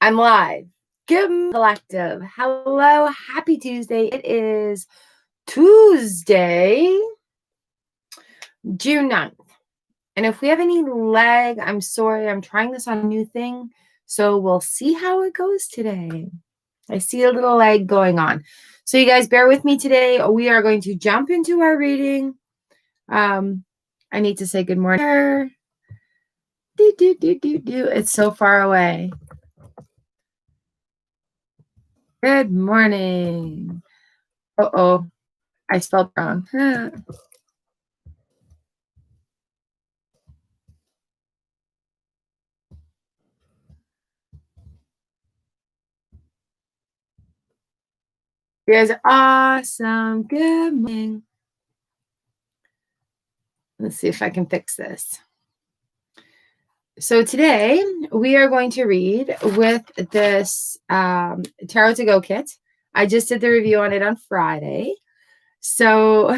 I'm live. Good collective. Hello. Happy Tuesday. It is Tuesday, June 9th. And if we have any lag, I'm sorry. I'm trying this on a new thing. So we'll see how it goes today. I see a little lag going on. So you guys bear with me today. We are going to jump into our reading. I need to say good morning. It's so far away. Good morning. Uh-oh. I spelled wrong. You guys are awesome. Good morning. Let's see if I can fix this. So today we are going to read with this Tarot to Go kit. I just did the review on it on Friday. So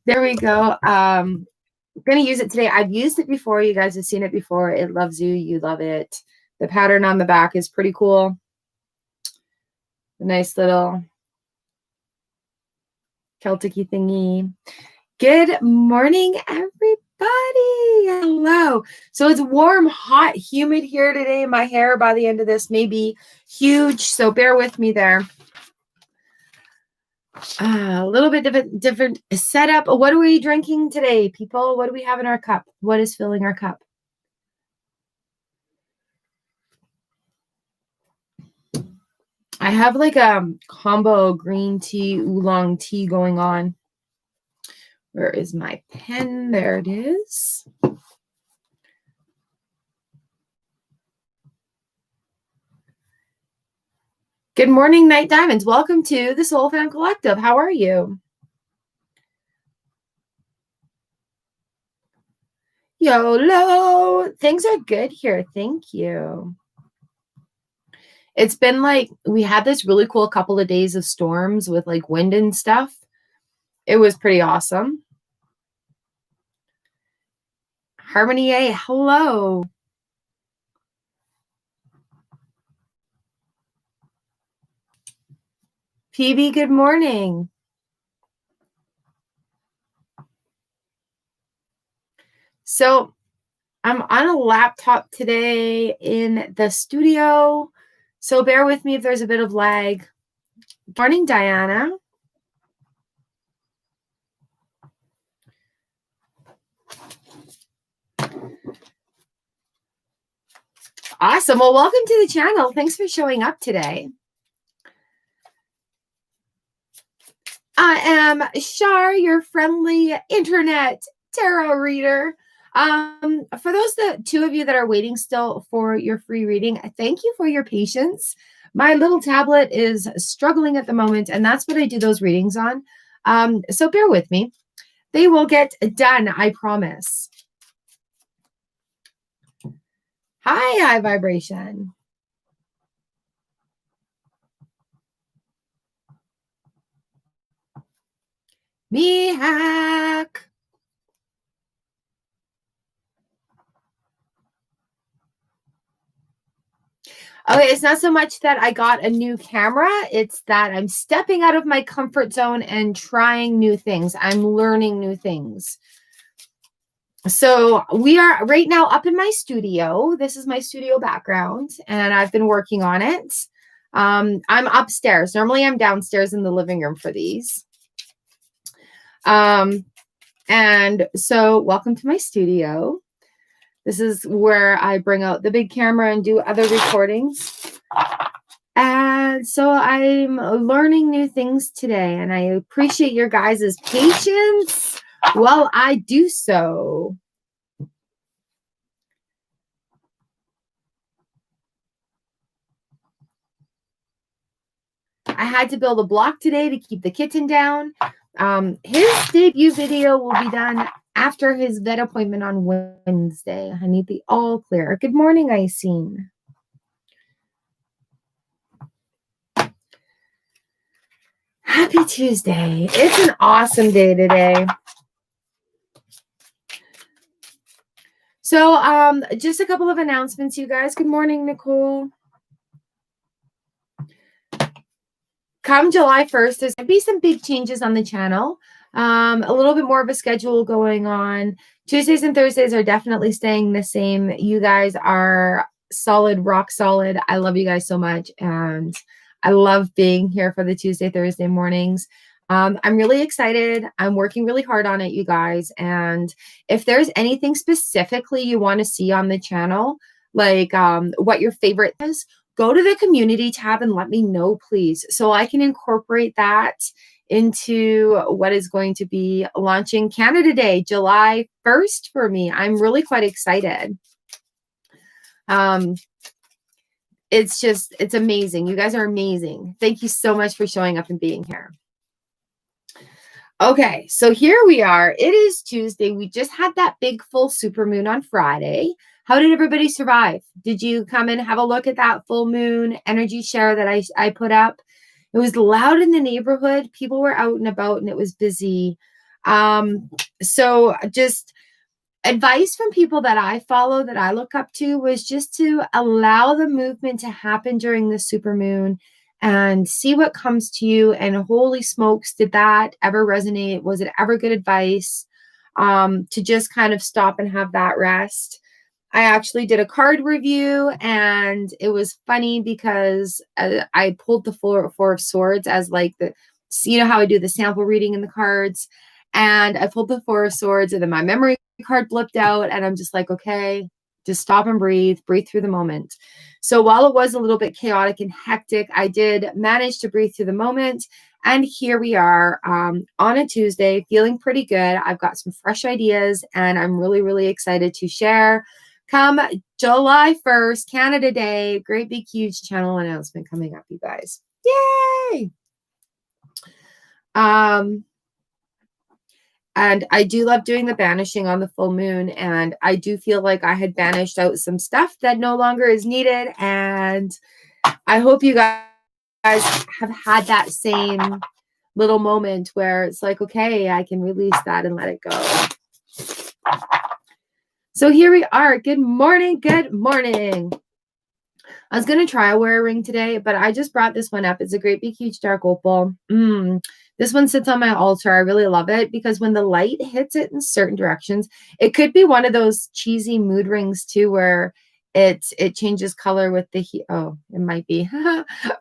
there we go. I'm going to use it today. I've used it before. You guys have seen it before. It loves you. You love it. The pattern on the back is pretty cool. A nice little Celtic-y thingy. Good morning, everybody. Hello. So it's warm, hot, humid here today. My hair by the end of this may be huge, so bear with me there. A little bit different setup. What are we drinking today, people? What do we have in our cup? What is filling our cup? I have like a combo green tea, oolong tea going on. Where is my pen? There it is. Good morning, Night Diamonds. Welcome to the Soul Fan Collective. How are you? YOLO. Things are good here. Thank you. It's been like, we had this really cool couple of days of storms with like wind and stuff. It was pretty awesome. Harmony A, hello. PB, good morning. So I'm on a laptop today in the studio. So bear with me if there's a bit of lag. Good morning, Diana. Awesome. Well, welcome to the channel. Thanks for showing up today. I am Shar, your friendly internet tarot reader. For those two of you that are waiting still for your free reading, thank you for your patience. My little tablet is struggling at the moment, and that's what I do those readings on. So bear with me. They will get done, I promise. Hi, high vibration. Me hack. Okay, it's not so much that I got a new camera. It's that I'm stepping out of my comfort zone and trying new things. I'm learning new things. So we are right now up in my studio. This is my studio background, and I've been working on it. I'm upstairs. Normally I'm downstairs in the living room for these. And so welcome to my studio. This is where I bring out the big camera and do other recordings. And so I'm learning new things today, and I appreciate your guys' patience while I do so. I had to build a block today to keep the kitten down. His debut video will be done after his vet appointment on Wednesday. I need the all clear. Good morning, Iseen. Happy Tuesday. It's an awesome day today. So just a couple of announcements, you guys. Good morning, Nicole. Come July 1st, there's going to be some big changes on the channel. A little bit more of a schedule going on. Tuesdays and Thursdays are definitely staying the same. You guys are solid, rock solid. I love you guys so much. And I love being here for the Tuesday, Thursday mornings. I'm really excited. I'm working really hard on it, you guys. And if there's anything specifically you want to see on the channel, like what your favorite is, go to the community tab and let me know, please, so I can incorporate that into what is going to be launching Canada Day, July 1st for me. I'm really quite excited. It's amazing. You guys are amazing. Thank you so much for showing up and being here. Okay, so here we are. It is Tuesday. We just had that big full supermoon on Friday. How did everybody survive? Did you come and have a look at that full moon energy share that I put up? It was loud in the neighborhood. People were out and about and it was busy. So just advice from people that I follow, that I look up to, was just to allow the movement to happen during the supermoon and see what comes to you. And holy smokes, did that ever resonate? Was it ever good advice to just kind of stop and have that rest? I actually did a card review and it was funny because I pulled the Four of Swords as like you know how I do the sample reading in the cards, and I pulled the Four of Swords and then my memory card blipped out and I'm just like, okay, just stop and breathe through the moment. So while it was a little bit chaotic and hectic, I did manage to breathe through the moment. And here we are on a Tuesday, feeling pretty good. I've got some fresh ideas and I'm really, really excited to share. Come July 1st, Canada Day, great big huge channel announcement coming up, you guys. Yay! And I do love doing the banishing on the full moon. And I do feel like I had banished out some stuff that no longer is needed. And I hope you guys have had that same little moment where it's like, okay, I can release that and let it go. So here we are. Good morning. Good morning. I was going to try a wear ring today, but I just brought this one up. It's a great big huge dark opal. This one sits on my altar. I really love it because when the light hits it in certain directions, it could be one of those cheesy mood rings too, where it changes color with the heat. Oh, it might be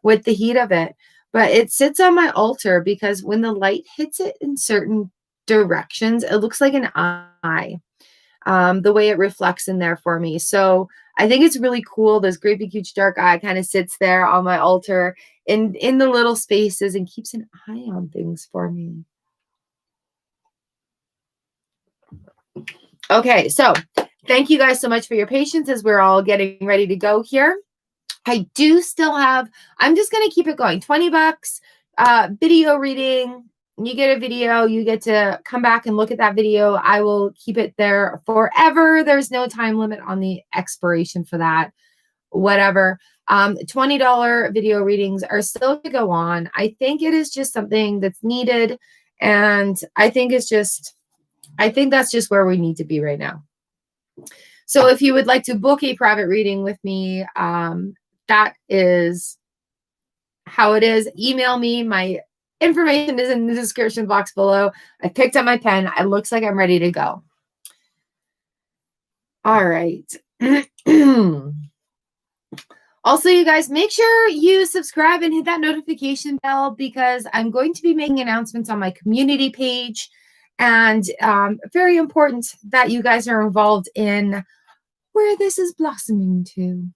with the heat of it, but it sits on my altar because when the light hits it in certain directions, it looks like an eye. The way it reflects in there for me. So I think it's really cool. This great big huge dark eye kind of sits there on my altar in the little spaces and keeps an eye on things for me. Okay, so thank you guys so much for your patience as we're all getting ready to go here. I do still have, I'm just going to keep it going. $20 video reading. You get a video, you get to come back and look at that video. I will keep it there forever. There's no time limit on the expiration for that, whatever. $20 video readings are still going to go on. I think it is just something that's needed. And I think that's just where we need to be right now. So if you would like to book a private reading with me, that is how it is. Email me. My information is in the description box below. I picked up my pen. It looks like I'm ready to go. All right. Also, you guys, make sure you subscribe and hit that notification bell because I'm going to be making announcements on my community page. And very important that you guys are involved in where this is blossoming to.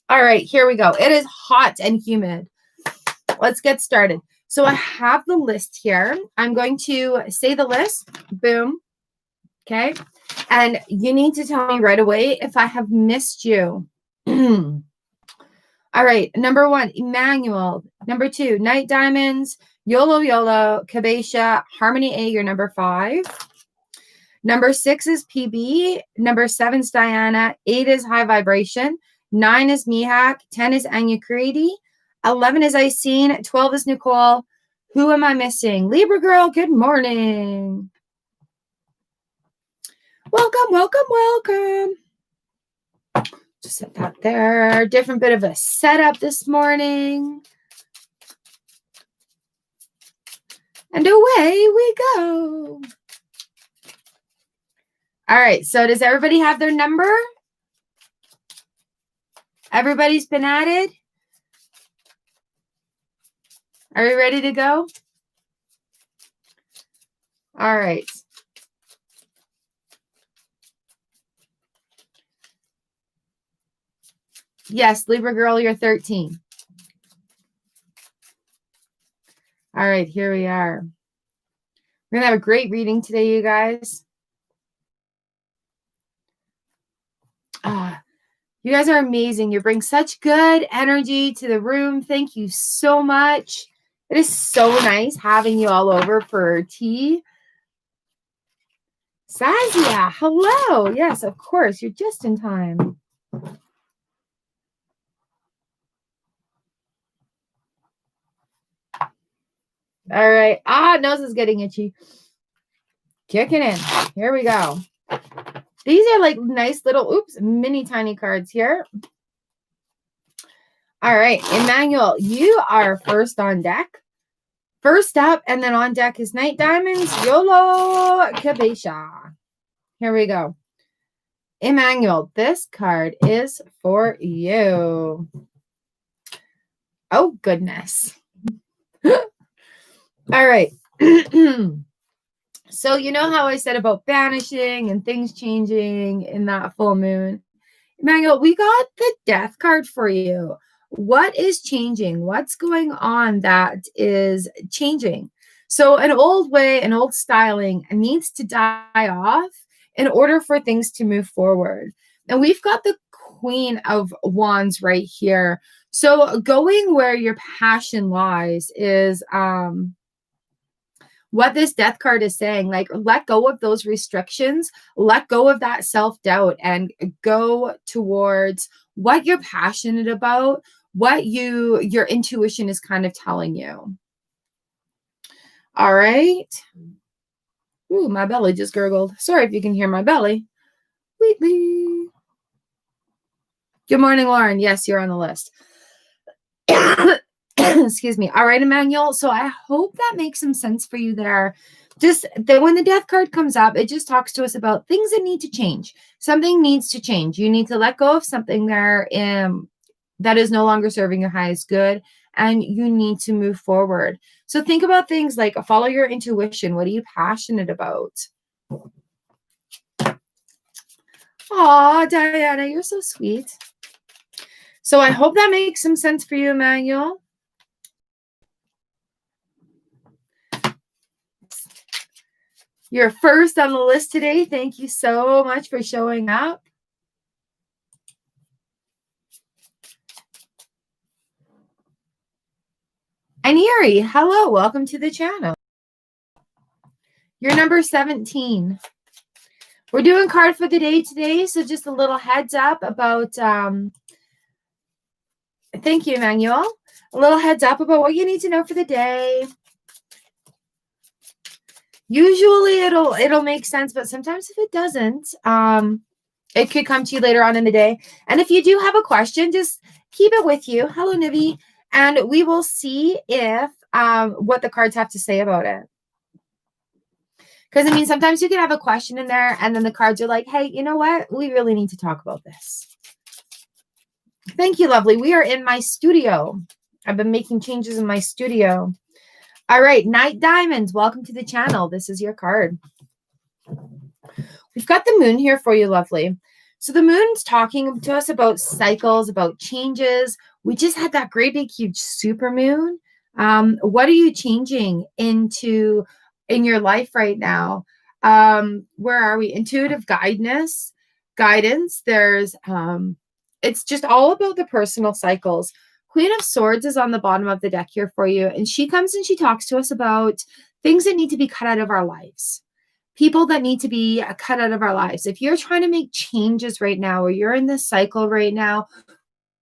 All right, here we go. It is hot and humid. Let's get started. So I have the list here. I'm going to say the list. Boom. Okay. And you need to tell me right away if I have missed you. All right. Number 1, Emmanuel. Number 2, Night Diamonds. YOLO YOLO. Kabesha. Harmony A, you're number 5. Number 6 is PB. Number 7 is Diana. 8 is High Vibration. 9 is Mihak. 10 is Anya Creedy. 11 is Iseen. 12 is Nicole. Who am I missing? Libra girl, good morning. Welcome, Welcome, welcome, welcome. Just set that there. Different bit of a setup this morning. And away we go. All right, so does everybody have their number? Everybody's been added? Are we ready to go? All right. Yes, Libra girl, you're 13. All right, here we are. We're going to have a great reading today, you guys. You guys are amazing. You bring such good energy to the room. Thank you so much. It is so nice having you all over for tea. Sazia, hello. Yes, of course. You're just in time. All right. Nose is getting itchy. Kicking in. Here we go. These are like nice little, mini tiny cards here. All right. Emmanuel, you are first on deck. First up, and then on deck is Night Diamonds, Yolo Kabesha. Here we go. Emmanuel, this card is for you. Oh, goodness. All right. So you know how I said about banishing and things changing in that full moon? Emmanuel, we got the Death card for you. What is changing? What's going on that is changing? So an old way, an old styling needs to die off in order for things to move forward. And we've got the Queen of Wands right here. So going where your passion lies is what this Death card is saying. Like, let go of those restrictions, let go of that self-doubt, and go towards what you're passionate about, what your intuition is kind of telling you. All right. Ooh, my belly just gurgled. Sorry if you can hear my belly. Wheatley. Good morning, Lauren. Yes, you're on the list. Excuse me. All right, Emmanuel. So I hope that makes some sense for you there. Just that when the Death card comes up, it just talks to us about things that need to change. Something needs to change. You need to let go of something there that is no longer serving your highest good, and you need to move forward. So think about things like follow your intuition. What are you passionate about? Oh, Diana, you're so sweet. So I hope that makes some sense for you, Emmanuel. You're first on the list today. Thank you so much for showing up. Aniri, hello. Welcome to the channel. You're number 17. We're doing card for the day today, so just a little heads up about thank you, Emmanuel. A little heads up about what you need to know for the day. Usually it'll make sense, but sometimes if it doesn't, it could come to you later on in the day. And if you do have a question, just keep it with you. Hello, Nivi. And we will see if what the cards have to say about it. Because, I mean, sometimes you can have a question in there, and then the cards are like, hey, you know what? We really need to talk about this. Thank you, lovely. We are in my studio. I've been making changes in my studio. All right, Night Diamonds, welcome to the channel. This is your card. We've got the moon here for you, lovely. So the moon's talking to us about cycles, about changes. We just had that great big huge super moon. What are you changing into in your life right now? Where are we? Intuitive guidance. There's it's just all about the personal cycles. Queen of Swords is on the bottom of the deck here for you, and she comes and she talks to us about things that need to be cut out of our lives. People that need to be cut out of our lives. If you're trying to make changes right now, or you're in this cycle right now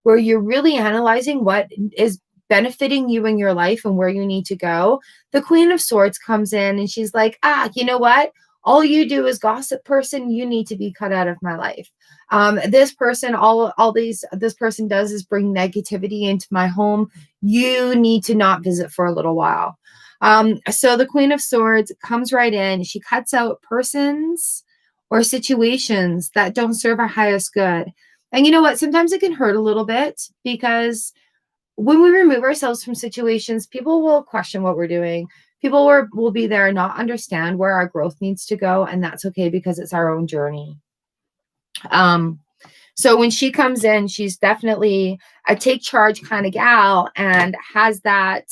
where you're really analyzing what is benefiting you in your life and where you need to go, the Queen of Swords comes in and she's like, you know what? All you do is gossip, person. You need to be cut out of my life. This person, this person does is bring negativity into my home. You need to not visit for a little while. So the Queen of Swords comes right in. She cuts out persons or situations that don't serve our highest good. And you know what? Sometimes it can hurt a little bit, because when we remove ourselves from situations, people will question what we're doing. People will be there and not understand where our growth needs to go. And that's okay, because it's our own journey. So when she comes in, she's definitely a take charge kind of gal, and has that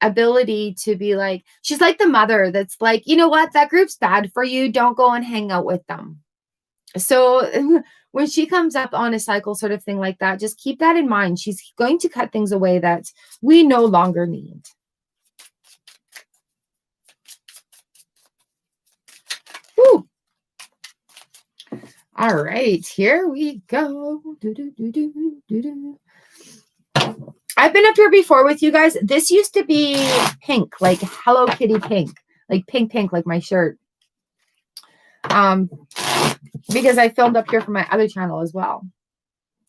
ability to be like, she's like the mother that's like, you know what, that group's bad for you. Don't go and hang out with them. So when she comes up on a cycle sort of thing like that, just keep that in mind. She's going to cut things away that we no longer need. Woo. All right, here we go. I've been up here before with you guys. This used to be pink, like Hello Kitty pink, like pink, like my shirt. Because I filmed up here for my other channel as well.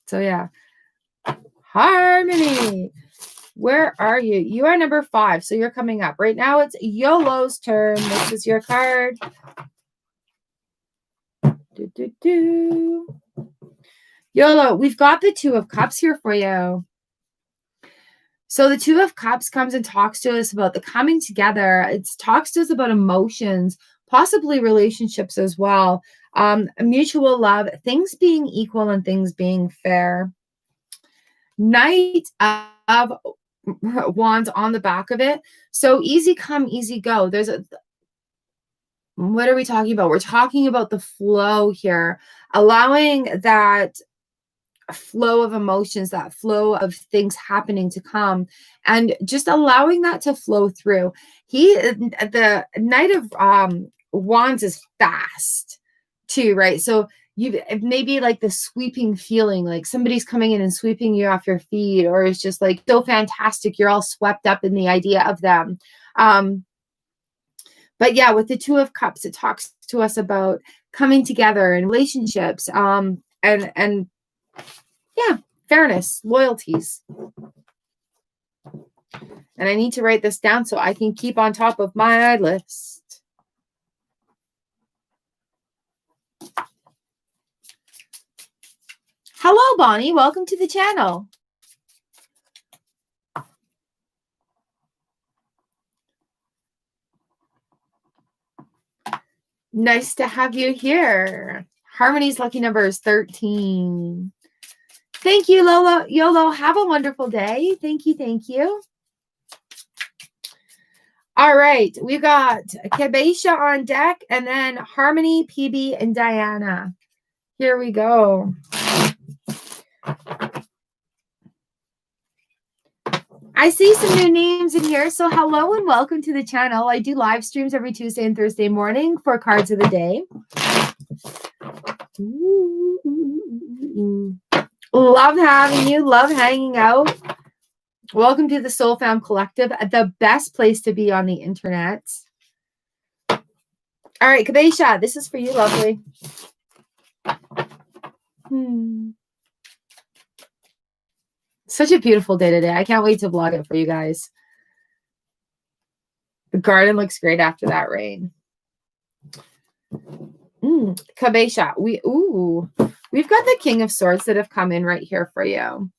So yeah. Harmony, where are you? You are number 5, so you're coming up. Right now it's YOLO's turn. This is your card. YOLO, we've got the 2 of Cups here for you. So the 2 of Cups comes and talks to us about the coming together. It talks to us about emotions, possibly relationships as well. Mutual love, things being equal and things being fair. Knight of Wands on the back of it. So easy come, easy go. What are we talking about? We're talking about the flow here, allowing that flow of emotions, that flow of things happening to come, and just allowing that to flow through. The Knight of Wands is fast too, right? So you maybe like the sweeping feeling, like somebody's coming in and sweeping you off your feet, or it's just like so fantastic, you're all swept up in the idea of them. But yeah, with the 2 of Cups, it talks to us about coming together in relationships, and yeah, fairness, loyalties. And I need to write this down so I can keep on top of my list. Hello, Bonnie. Welcome to the channel. Nice to have you here. Harmony's lucky number is 13. Thank you, Lola. YOLO. Have a wonderful day. Thank you. Thank you. All right. We got Kabesha on deck, and then Harmony, PB, and Diana. Here we go. I see some new names in here. So hello and welcome to the channel. I do live streams every Tuesday and Thursday morning for cards of the day. Love having you. Love hanging out. Welcome to the Soul Fam Collective, the best place to be on the internet. All right, Kabesha, this is for you, lovely. Such a beautiful day today. I can't wait to vlog it for you guys. The garden looks great after that rain. Kabesha, we've got the King of Swords that have come in right here for you.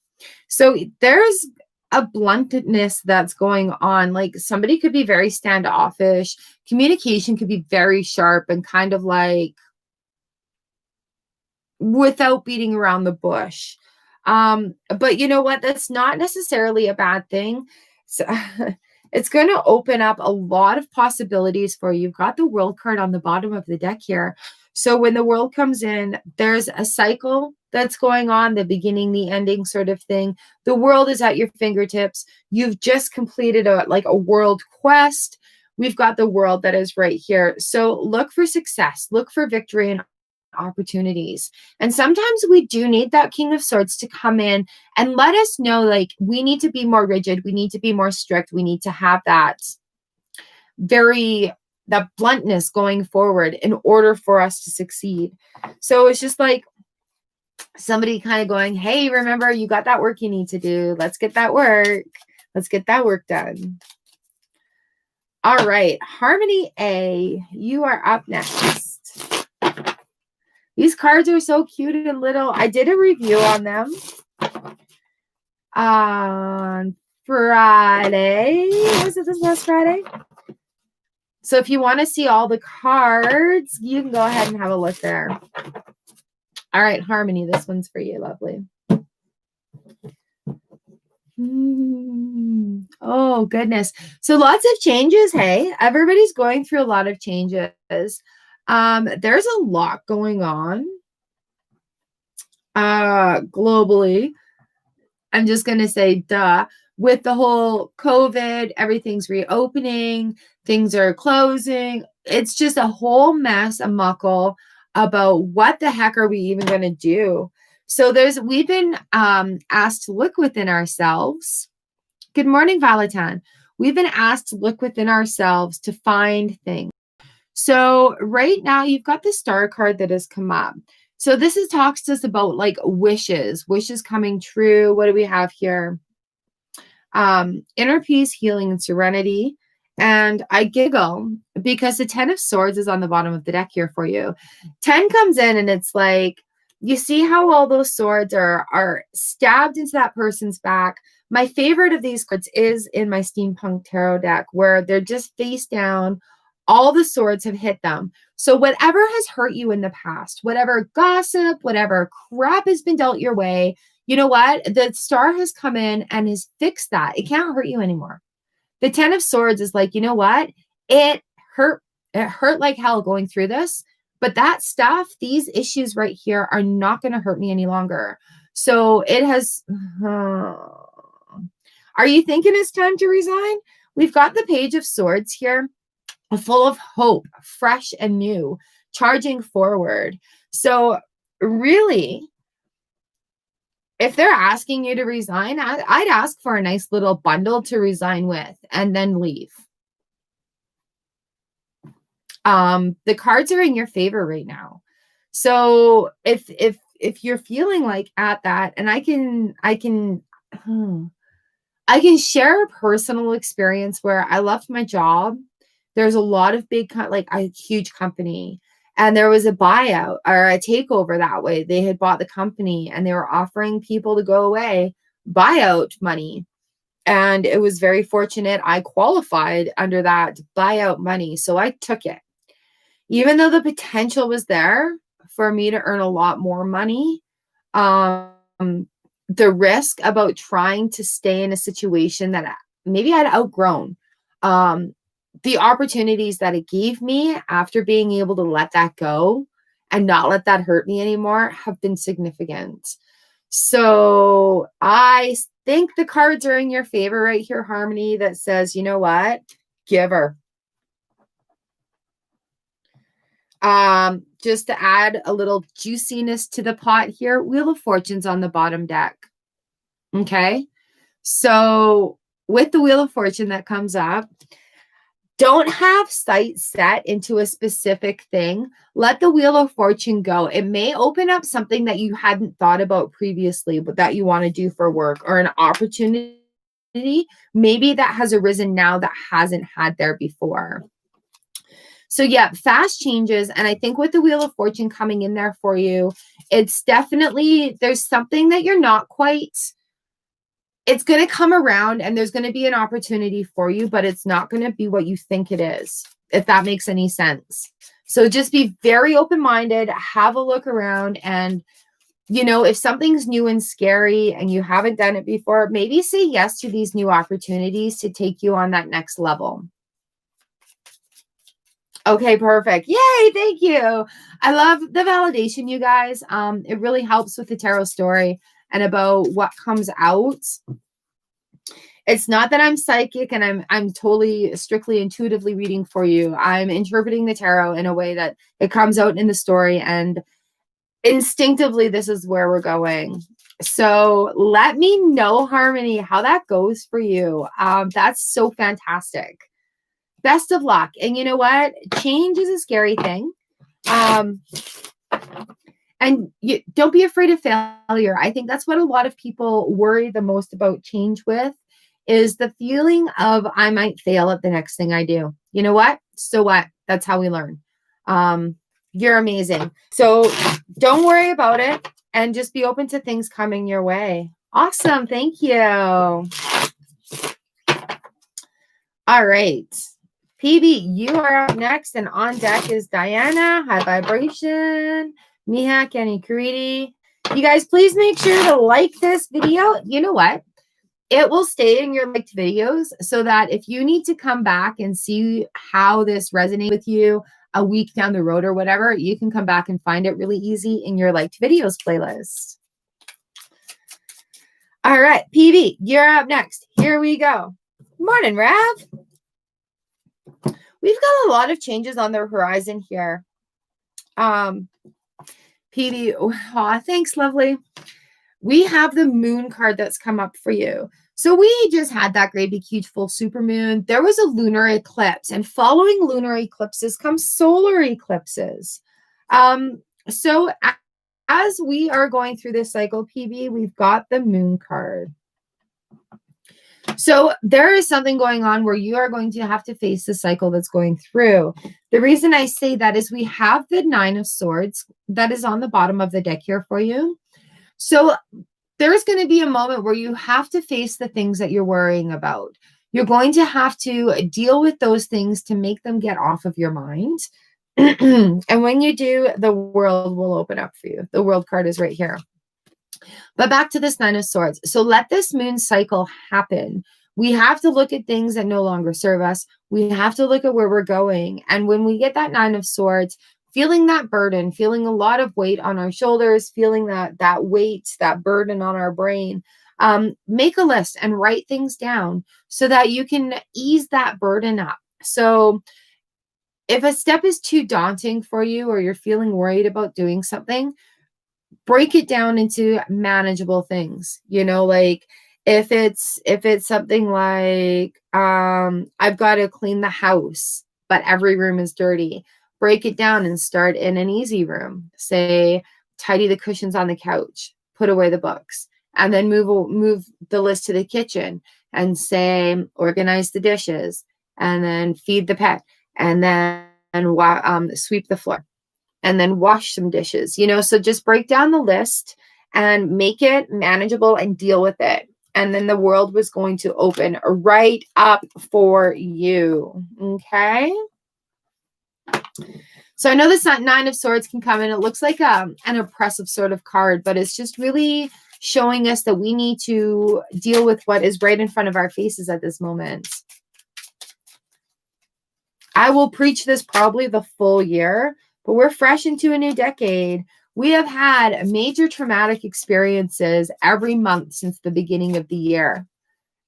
So there's a bluntness that's going on. Like somebody could be very standoffish. Communication could be very sharp and kind of like without beating around the bush. But you know what? That's not necessarily a bad thing. So it's going to open up a lot of possibilities for you. You've got the World card on the bottom of the deck here. So when the World comes in, there's a cycle that's going on, the beginning, the ending sort of thing. The world is at your fingertips. You've just completed a world quest. We've got the world that is right here. So look for success, look for victory and opportunities. And sometimes we do need that King of Swords to come in and let us know, like, we need to be more rigid. We need to be more strict. We need to have that very that bluntness going forward in order for us to succeed. So it's just like somebody kind of going, hey, remember, you got that work you need to do. Let's get that work. Let's get that work done. All right, Harmony A, you are up next. These cards are so cute and little. I did a review on them on Friday. Was it this last Friday? So if you want to see all the cards, you can go ahead and have a look there. All right, Harmony, this one's for you, lovely. Oh, goodness. So lots of changes, hey? Everybody's going through a lot of changes. There's a lot going on globally. I'm just going to say, duh. With the whole COVID, everything's reopening, things are closing. It's just a whole mess, a muckle about what the heck are we even going to do? So we've been asked to look within ourselves. Good morning, Valentine. We've been asked to look within ourselves to find things. So right now you've got the star card that has come up. So this talks to us about like wishes coming true. What do we have here? Inner peace, healing, and serenity. And I giggle because the 10 of Swords is on the bottom of the deck here for you. 10 comes in and it's like, you see how all those swords are stabbed into that person's back. My favorite of these cards is in my Steampunk Tarot deck, where they're just face down. All the swords have hit them. So whatever has hurt you in the past, whatever gossip, whatever crap has been dealt your way, you know what? The star has come in and has fixed that. It can't hurt you anymore. The 10 of Swords is like, you know what? It hurt like hell going through this. But that stuff, these issues right here are not going to hurt me any longer. So it has... Are you thinking it's time to resign? We've got the Page of Swords here, full of hope, fresh and new, charging forward. So really, if they're asking you to resign, I'd ask for a nice little bundle to resign with and then leave. The cards are in your favor right now. So if you're feeling like at that, and I can share a personal experience where I left my job. There's a lot of big, like a huge company, and there was a buyout or a takeover that way. They had bought the company and they were offering people to go away, buyout money. And it was very fortunate I qualified under that buyout money. So I took it. Even though the potential was there for me to earn a lot more money, the risk about trying to stay in a situation that maybe I'd outgrown, the opportunities that it gave me after being able to let that go and not let that hurt me anymore have been significant. So I think the cards are in your favor right here, Harmony, that says, you know what? Give her. Just to add a little juiciness to the pot here, Wheel of Fortune's on the bottom deck. Okay. So with the Wheel of Fortune that comes up, don't have sight set into a specific thing. Let the Wheel of Fortune go. It may open up something that you hadn't thought about previously, but that you want to do for work, or an opportunity maybe that has arisen now that hasn't had there before. So yeah, fast changes. And I think with the Wheel of Fortune coming in there for you, it's definitely, there's something that you're not quite, it's going to come around and there's going to be an opportunity for you, but it's not going to be what you think it is, if that makes any sense. So just be very open-minded, have a look around, and, you know, if something's new and scary and you haven't done it before, maybe say yes to these new opportunities to take you on that next level. Okay, perfect. Yay, thank you. I love the validation, you guys. It really helps with the tarot story and about what comes out. It's not that I'm psychic and I'm totally strictly intuitively reading for you. I'm interpreting the tarot in a way that it comes out in the story, and instinctively this is where we're going. So let me know, Harmony, how that goes for you. That's so fantastic. best of luck. And you know what? Change is a scary thing. And you don't be afraid of failure. I think that's what a lot of people worry the most about change with, is the feeling of I might fail at the next thing I do. You know what? So what? That's how we learn. You're amazing. So don't worry about it and just be open to things coming your way. Awesome. Thank you. All right. PB, you are up next, and on deck is Diana, High Vibration, Mihak, and Ikuriti. You guys, please make sure to like this video. You know what? It will stay in your liked videos so that if you need to come back and see how this resonates with you a week down the road or whatever, you can come back and find it really easy in your liked videos playlist. All right, PB, you're up next. Here we go. Morning, Rav. We've got a lot of changes on the horizon here. PB, oh, thanks, lovely. We have the moon card that's come up for you. So we just had that great big huge full supermoon. There was a lunar eclipse, and following lunar eclipses come solar eclipses. So as we are going through this cycle, PB, we've got the moon card. So there is something going on where you are going to have to face the cycle that's going through. The reason I say that is we have the 9 of Swords that is on the bottom of the deck here for you. So there's going to be a moment where you have to face the things that you're worrying about. You're going to have to deal with those things to make them get off of your mind. And when you do, the world will open up for you. The world card is right here. But back to this 9 of Swords. So let this moon cycle happen. We have to look at things that no longer serve us. We have to look at where we're going. And when we get that 9 of Swords, feeling that burden, feeling a lot of weight on our shoulders, feeling that weight, that burden on our brain, make a list and write things down so that you can ease that burden up. So if a step is too daunting for you, or you're feeling worried about doing something, break it down into manageable things. You know, like if it's something like I've got to clean the house, but every room is dirty. Break it down and start in an easy room. Say, tidy the cushions on the couch, put away the books, and then move the list to the kitchen and say, organize the dishes, and then feed the pet, and then sweep the floor, and then wash some dishes. You know, so just break down the list and make it manageable and deal with it. And then the world was going to open right up for you. Okay. So I know this 9 of Swords can come in. It looks like an oppressive sort of card, but it's just really showing us that we need to deal with what is right in front of our faces at this moment. I will preach this probably the full year, but we're fresh into a new decade. We have had major traumatic experiences every month since the beginning of the year.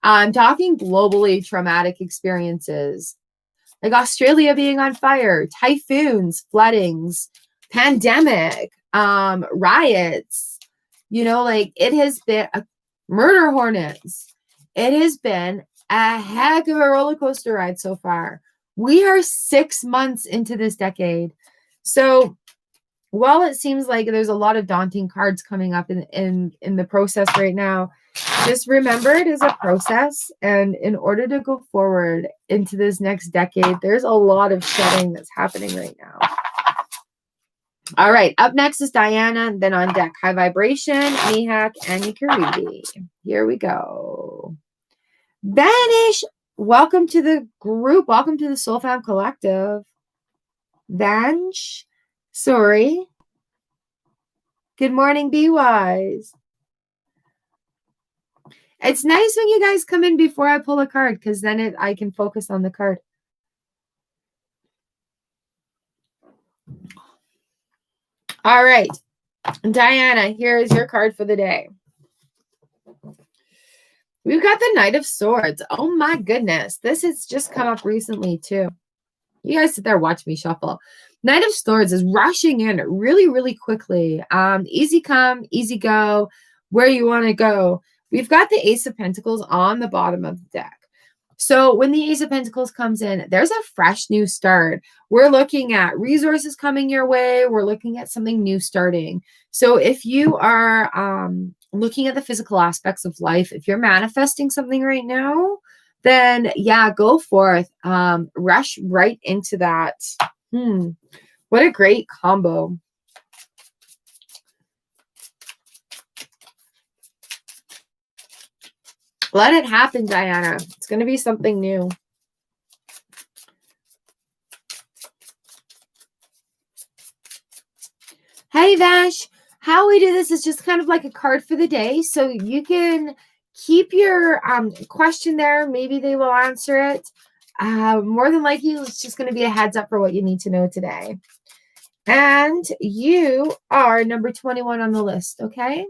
I'm talking globally traumatic experiences. Like Australia being on fire, typhoons, floodings, pandemic, riots, you know, like it has been murder hornets. It has been a heck of a roller coaster ride so far. We are 6 months into this decade. So while it seems like there's a lot of daunting cards coming up in the process right now, just remember it is a process. And in order to go forward into this next decade, there's a lot of shedding that's happening right now. All right. Up next is Diana. Then on deck, High Vibration, Mihak, and Ikuriti. Here we go. Vanish. Welcome to the group. Welcome to the Soul Fam Collective. Vansh. Sorry. Good morning, Be Wise. It's nice when you guys come in before I pull a card, because then I can focus on the card. All right. Diana, here is your card for the day. We've got the Knight of Swords. Oh my goodness. This has just come up recently too. You guys sit there, watch me shuffle. Knight of Swords is rushing in really, really quickly. Easy come, easy go, where you want to go. We've got the Ace of Pentacles on the bottom of the deck. So when the Ace of Pentacles comes in, there's a fresh new start. We're looking at resources coming your way. We're looking at something new starting. So if you are looking at the physical aspects of life, if you're manifesting something right now, then yeah, go forth. Rush right into that. What a great combo. Let it happen, Diana. It's going to be something new. Hey, Vash. How we do this is just kind of like a card for the day. So you can keep your question there. Maybe they will answer it. More than likely, it's just going to be a heads up for what you need to know today. And you are number 21 on the list, okay?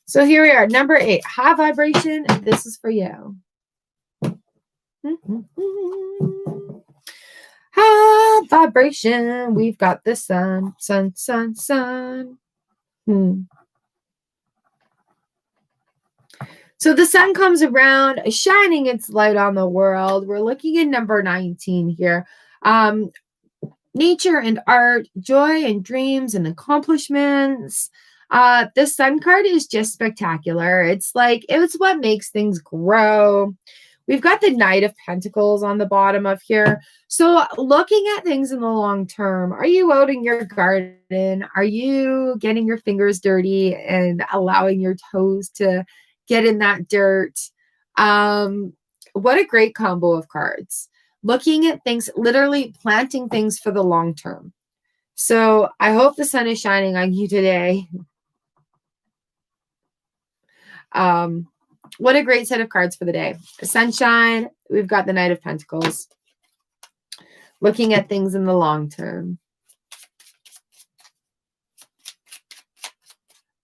So here we are, number 8, high vibration. This is for you. High vibration. We've got the sun. So the sun comes around, shining its light on the world. We're looking at number 19 here. Nature and art, joy and dreams and accomplishments. The sun card is just spectacular. It's like, it's what makes things grow. We've got the Knight of Pentacles on the bottom of here. So looking at things in the long term, are you out in your garden? Are you getting your fingers dirty and allowing your toes to get in that dirt? What a great combo of cards. Looking at things, literally planting things for the long term. So I hope the sun is shining on you today. What a great set of cards for the day. Sunshine. We've got the Knight of Pentacles. Looking at things in the long term.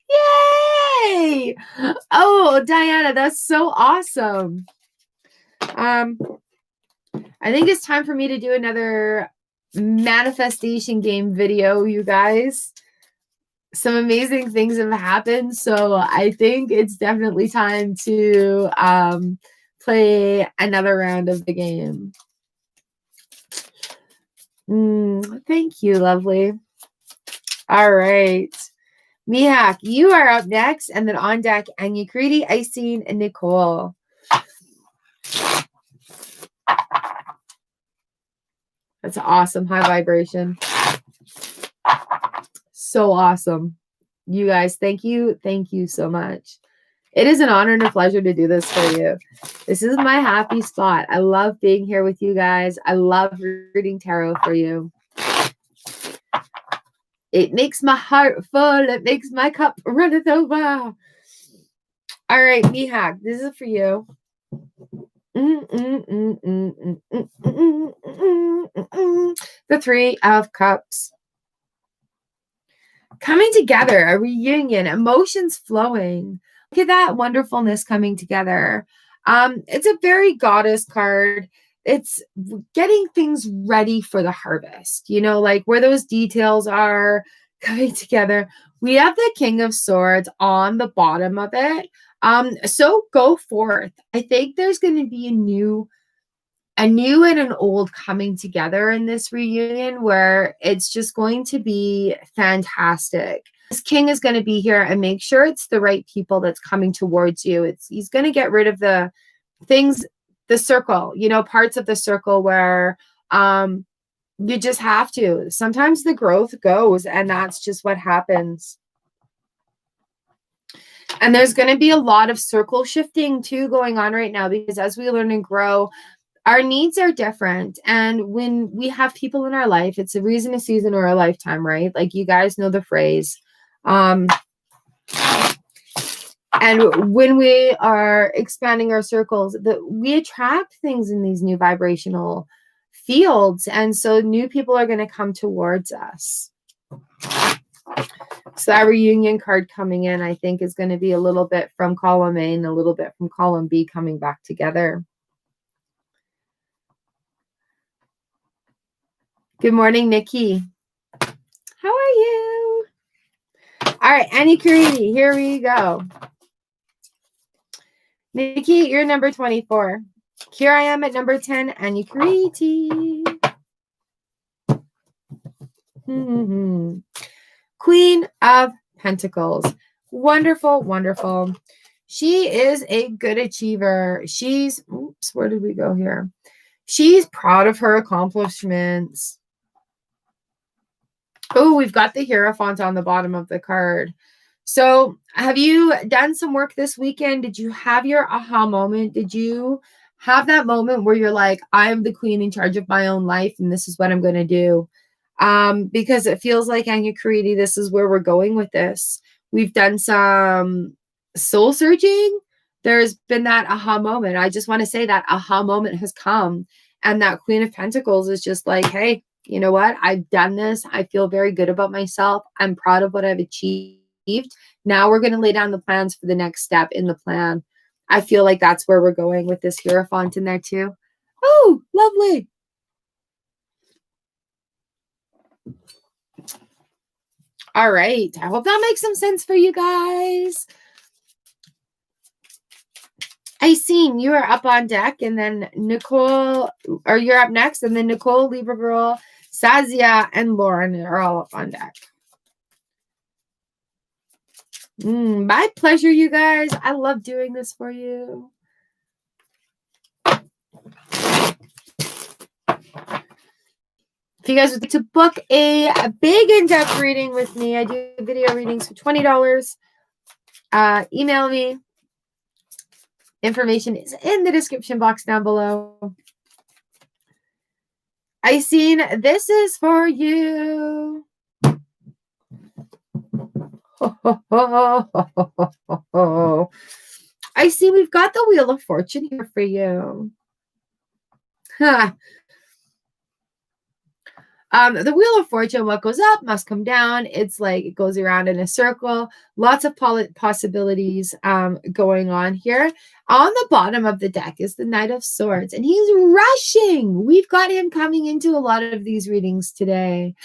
Yay! Oh, Diana, that's so awesome. I think it's time for me to do another manifestation game video, you guys. Some amazing things have happened, so I think it's definitely time to play another round of the game. Thank you, lovely. All right. Mihak, you are up next, and then on deck, Anya Creedy, Icing, and Nicole. That's awesome. High vibration. So awesome. You guys, thank you. Thank you so much. It is an honor and a pleasure to do this for you. This is my happy spot. I love being here with you guys. I love reading tarot for you. It makes my heart full. It makes my cup runneth over. All right, Mihak, this is for you. The Three of Cups. Coming together, a reunion, emotions flowing. Look at that wonderfulness coming together. It's a very goddess card. It's getting things ready for the harvest, you know, like where those details are coming together. We have the King of Swords on the bottom of it. So go forth. I think there's going to be a new and an old coming together in this reunion where it's just going to be fantastic. This king is going to be here and make sure it's the right people that's coming towards you. He's going to get rid of the things, the circle, you know, parts of the circle where you just have to. Sometimes the growth goes, and that's just what happens. And there's going to be a lot of circle shifting too going on right now, because as we learn and grow, our needs are different. And when we have people in our life, it's a reason, a season, or a lifetime, right? Like you guys know the phrase. And when we are expanding our circles, we attract things in these new vibrational fields. And so new people are going to come towards us. So that reunion card coming in, I think, is going to be a little bit from column A and a little bit from column B coming back together. Good morning, Nikki. How are you? All right, Annie Carini, here we go. Nikki, you're number 24. Here I am at number 10, and Yukriti. Queen of Pentacles. Wonderful, wonderful. She is a good achiever. She's, oops, where did we go here? She's proud of her accomplishments. Oh, we've got the Hierophant on the bottom of the card. So have you done some work this weekend? Did you have your aha moment? Did you have that moment where you're like, I'm the queen in charge of my own life and this is what I'm going to do? Because it feels like, Anya Kariti, this is where we're going with this. We've done some soul searching. There's been that aha moment. I just want to say that aha moment has come. And that Queen of Pentacles is just like, hey, you know what? I've done this. I feel very good about myself. I'm proud of what I've achieved. Now we're going to lay down the plans for the next step in the plan. I feel like that's where we're going with this Hierophant in there too. Oh, lovely. All right. I hope that makes some sense for you guys. I seen you are up on deck, and then Nicole, or you're up next, and then Nicole, Libra Girl, Sazia, and Lauren are all up on deck. My pleasure, you guys. I love doing this for you. If you guys would like to book a big in-depth reading with me, I do video readings for $20. Email me. Information is in the description box down below. I seen this is for you. I see we've got the Wheel of Fortune here for you. Huh. The Wheel of Fortune, what goes up must come down. It's like it goes around in a circle. Lots of possibilities going on here. On the bottom of the deck is the Knight of Swords, and he's rushing. We've got him coming into a lot of these readings today.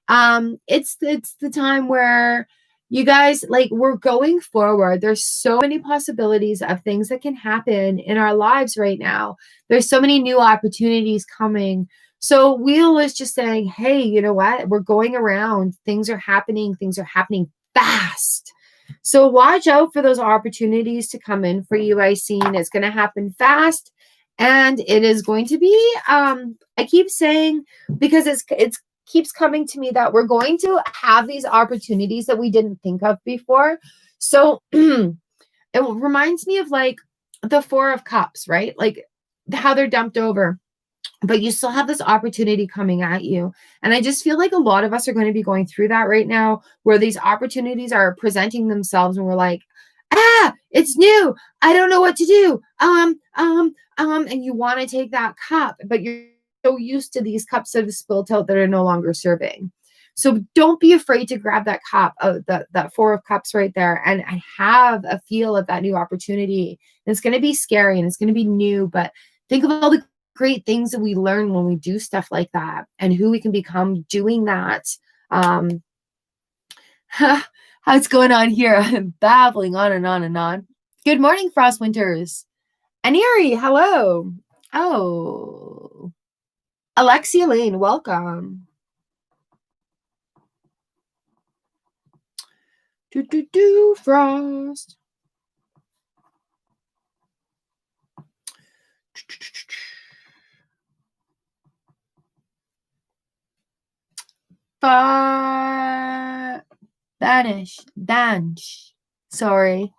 It's the time where you guys, like, we're going forward. There's so many possibilities of things that can happen in our lives right now. There's so many new opportunities coming. So Wheel is just saying, hey, you know what? We're going around. Things are happening. Things are happening fast. So watch out for those opportunities to come in for you. I seen it's going to happen fast. And it is going to be, I keep saying, because it's keeps coming to me that we're going to have these opportunities that we didn't think of before. So it reminds me of like the Four of Cups, right? Like how they're dumped over, but you still have this opportunity coming at you. And I just feel like a lot of us are going to be going through that right now, where these opportunities are presenting themselves and we're like, it's new. I don't know what to do. And you want to take that cup, but you're so used to these cups that have spilled out that are no longer serving. So don't be afraid to grab that cup, that Four of Cups right there, and have a feel of that new opportunity. And it's going to be scary and it's going to be new, but think of all the great things that we learn when we do stuff like that and who we can become doing that. How's going on here? I'm babbling on and on and on. Good morning, Frost Winters. Aniri, hello. Oh, Alexia Lane, welcome. Frost. Danish. Sorry.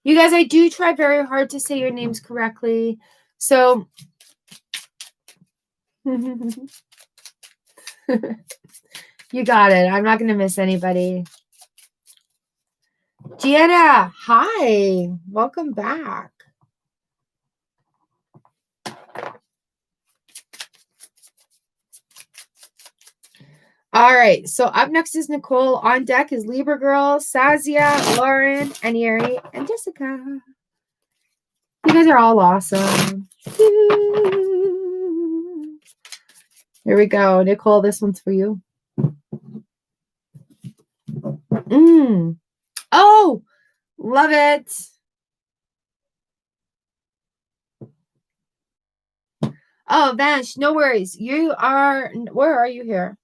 You guys, I do try very hard to say your names correctly. So you got it. I'm not going to miss anybody. Gianna, hi. Welcome back. All right. So up next is Nicole. On deck is Libra Girl, Sazia, Lauren, Aniri, and Jessica. You guys are all awesome. Here we go. Nicole, this one's for you. Oh, love it. Oh, Vansh, no worries. Where are you here?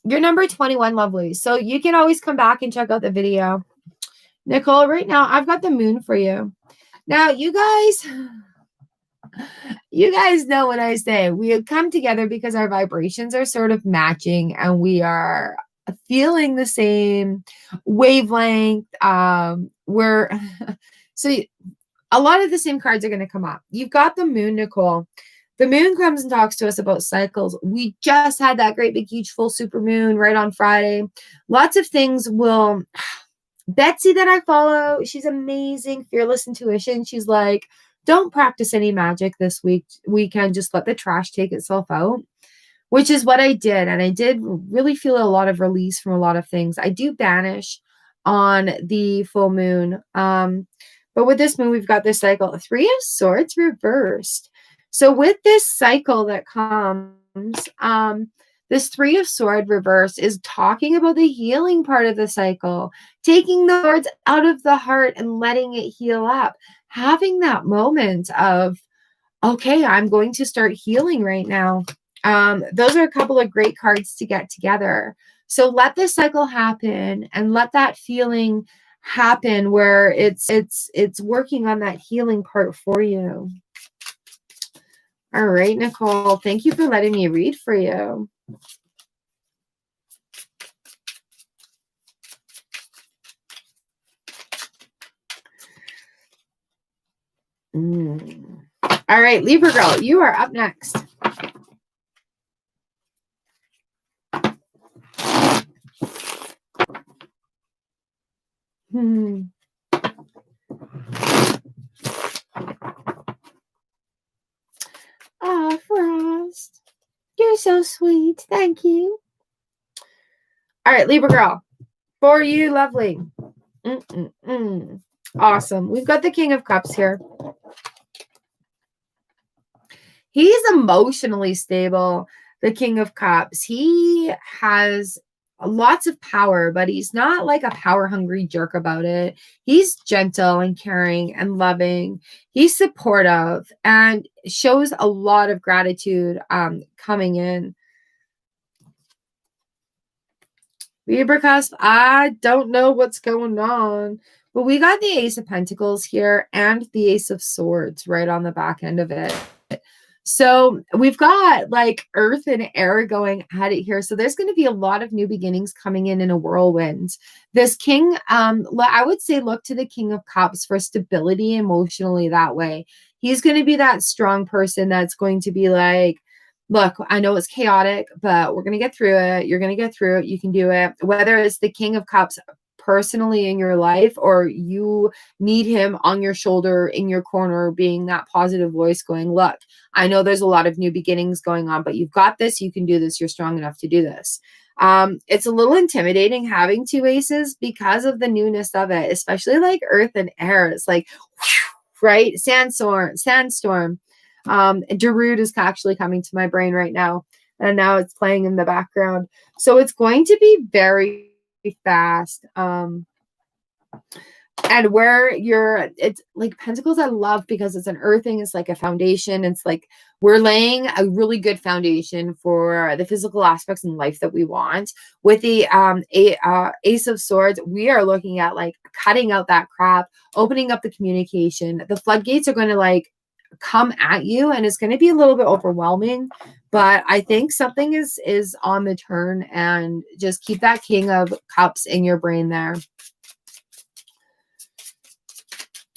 You're number 21, lovely. So you can always come back and check out the video. Nicole, right now, I've got the moon for you. Now, you guys know what I say. We have come together because our vibrations are sort of matching and we are feeling the same wavelength. We're so a lot of the same cards are going to come up. You've got the moon, Nicole. The moon comes and talks to us about cycles. We just had that great big huge full super moon right on Friday. Lots of things will. Betsy that I follow, she's amazing, fearless intuition. She's like, don't practice any magic this weekend. Just let the trash take itself out, which is what I did. And I did really feel a lot of release from a lot of things. I do banish on the full moon. But with this moon, we've got this cycle, 3 of Swords reversed. So with this cycle that comes, this 3 of Swords reversed is talking about the healing part of the cycle, taking the swords out of the heart and letting it heal up, having that moment of, okay, I'm going to start healing right now. Those are a couple of great cards to get together. So let this cycle happen and let that feeling happen where it's working on that healing part for you. All right, Nicole, thank you for letting me read for you. All right, Libra girl, you are up next. Oh, Frost, you're so sweet. Thank you. All right, Libra girl, for you, lovely. Awesome. We've got the King of Cups here. He's emotionally stable, the King of Cups. He has lots of power, but he's not like a power-hungry jerk about it. He's gentle and caring and loving. He's supportive and shows a lot of gratitude coming in. Libra cusp, I don't know what's going on, but we got the Ace of Pentacles here and the Ace of Swords right on the back end of it. So we've got like earth and air going at it here. So there's going to be a lot of new beginnings coming in a whirlwind. This king, I would say look to the King of Cups for stability emotionally that way. He's going to be that strong person that's going to be like, look, I know it's chaotic, but we're going to get through it. You're going to get through it. You can do it. Whether it's the King of Cups personally in your life or you need him on your shoulder in your corner being that positive voice going, look, I know there's a lot of new beginnings going on, but you've got this. You can do this. You're strong enough to do this. It's a little intimidating having 2 aces because of the newness of it, especially like earth and air. It's like, right? Sandstorm. Darude is actually coming to my brain right now. And now it's playing in the background. So it's going to be very fast. And where it's like Pentacles I love because it's an earthing, it's like a foundation. It's like we're laying a really good foundation for the physical aspects in life that we want. With the Ace of Swords, we are looking at like cutting out that crap, opening up the communication. The floodgates are going to like come at you and it's going to be a little bit overwhelming, but I think something is on the turn, and just keep that King of Cups in your brain there.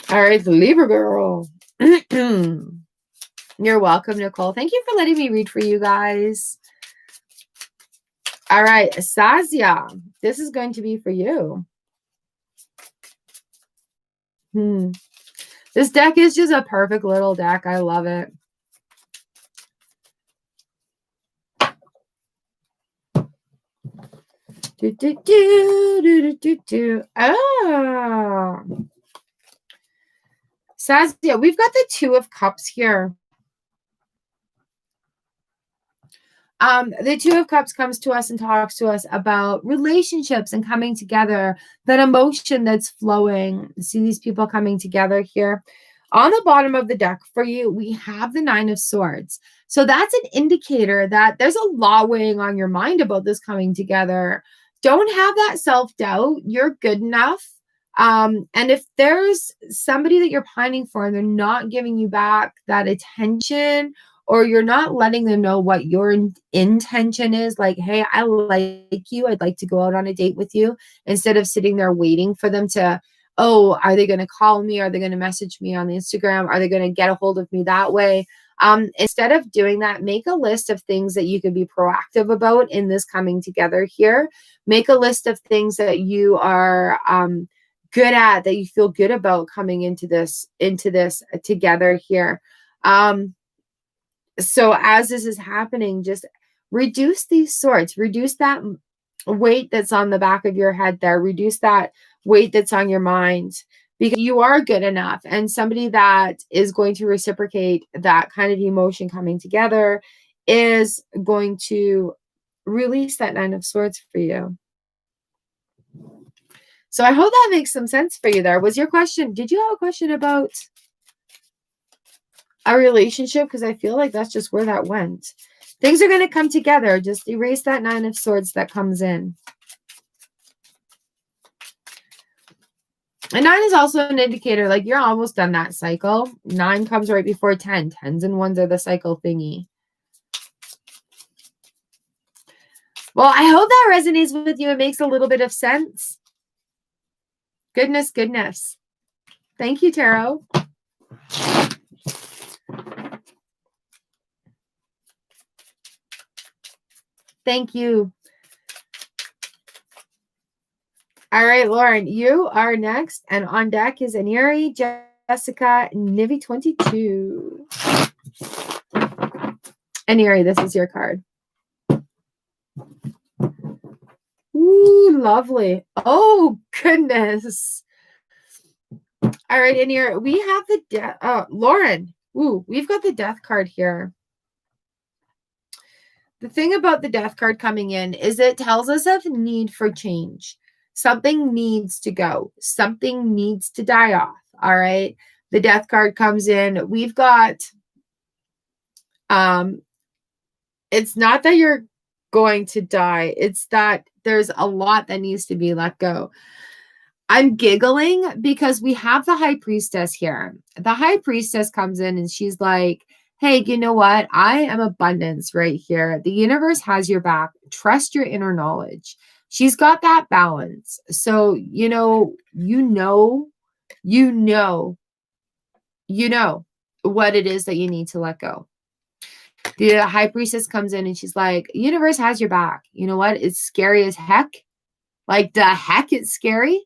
All right, the Libra girl. You're welcome, Nicole. Thank you for letting me read for you guys. All right, Sazia, this is going to be for you. This deck is just a perfect little deck. I love it. Ah. Sazia, we've got the 2 of Cups here. The 2 of Cups comes to us and talks to us about relationships and coming together, that emotion that's flowing. See these people coming together here. On the bottom of the deck for you, we have the Nine of Swords. So that's an indicator that there's a lot weighing on your mind about this coming together. Don't have that self-doubt. You're good enough. And if there's somebody that you're pining for and they're not giving you back that attention, or you're not letting them know what your intention is, like, hey, I like you, I'd like to go out on a date with you, instead of sitting there waiting for them to, oh, are they going to call me? Are they going to message me on the Instagram? Are they going to get a hold of me that way? Instead of doing that, make a list of things that you can be proactive about in this coming together here. Make a list of things that you are good at, that you feel good about coming into this together here. So as this is happening, just reduce these swords, reduce that weight that's on the back of your head there, reduce that weight that's on your mind, because you are good enough. And somebody that is going to reciprocate that kind of emotion coming together is going to release that Nine of Swords for you. So I hope that makes some sense for you there. Was your question, did you have a question about a relationship? Because I feel like that's just where that went. Things are going to come together. Just erase that Nine of Swords that comes in. And 9 is also an indicator, like you're almost done that cycle. 9 comes right before 10. 10s and 1s are the cycle thingy. Well, I hope that resonates with you. It makes a little bit of sense. Goodness, goodness. Thank you, Tarot. Thank you. All right, Lauren, you are next. And on deck is Aneri, Jessica, Nivi 22. Aneri, this is your card. Ooh, lovely. Oh, goodness. All right, Aneri, we have the death. Lauren, ooh, we've got the death card here. The thing about the death card coming in is it tells us of need for change. Something needs to go. Something needs to die off. All right. The death card comes in. We've got, it's not that you're going to die. It's that there's a lot that needs to be let go. I'm giggling because we have the High Priestess here. The High Priestess comes in and she's like, hey, you know what? I am abundance right here. The universe has your back. Trust your inner knowledge. She's got that balance. So, you know what it is that you need to let go. The High Priestess comes in and she's like, universe has your back. You know what? It's scary as heck. Like the heck, it's scary.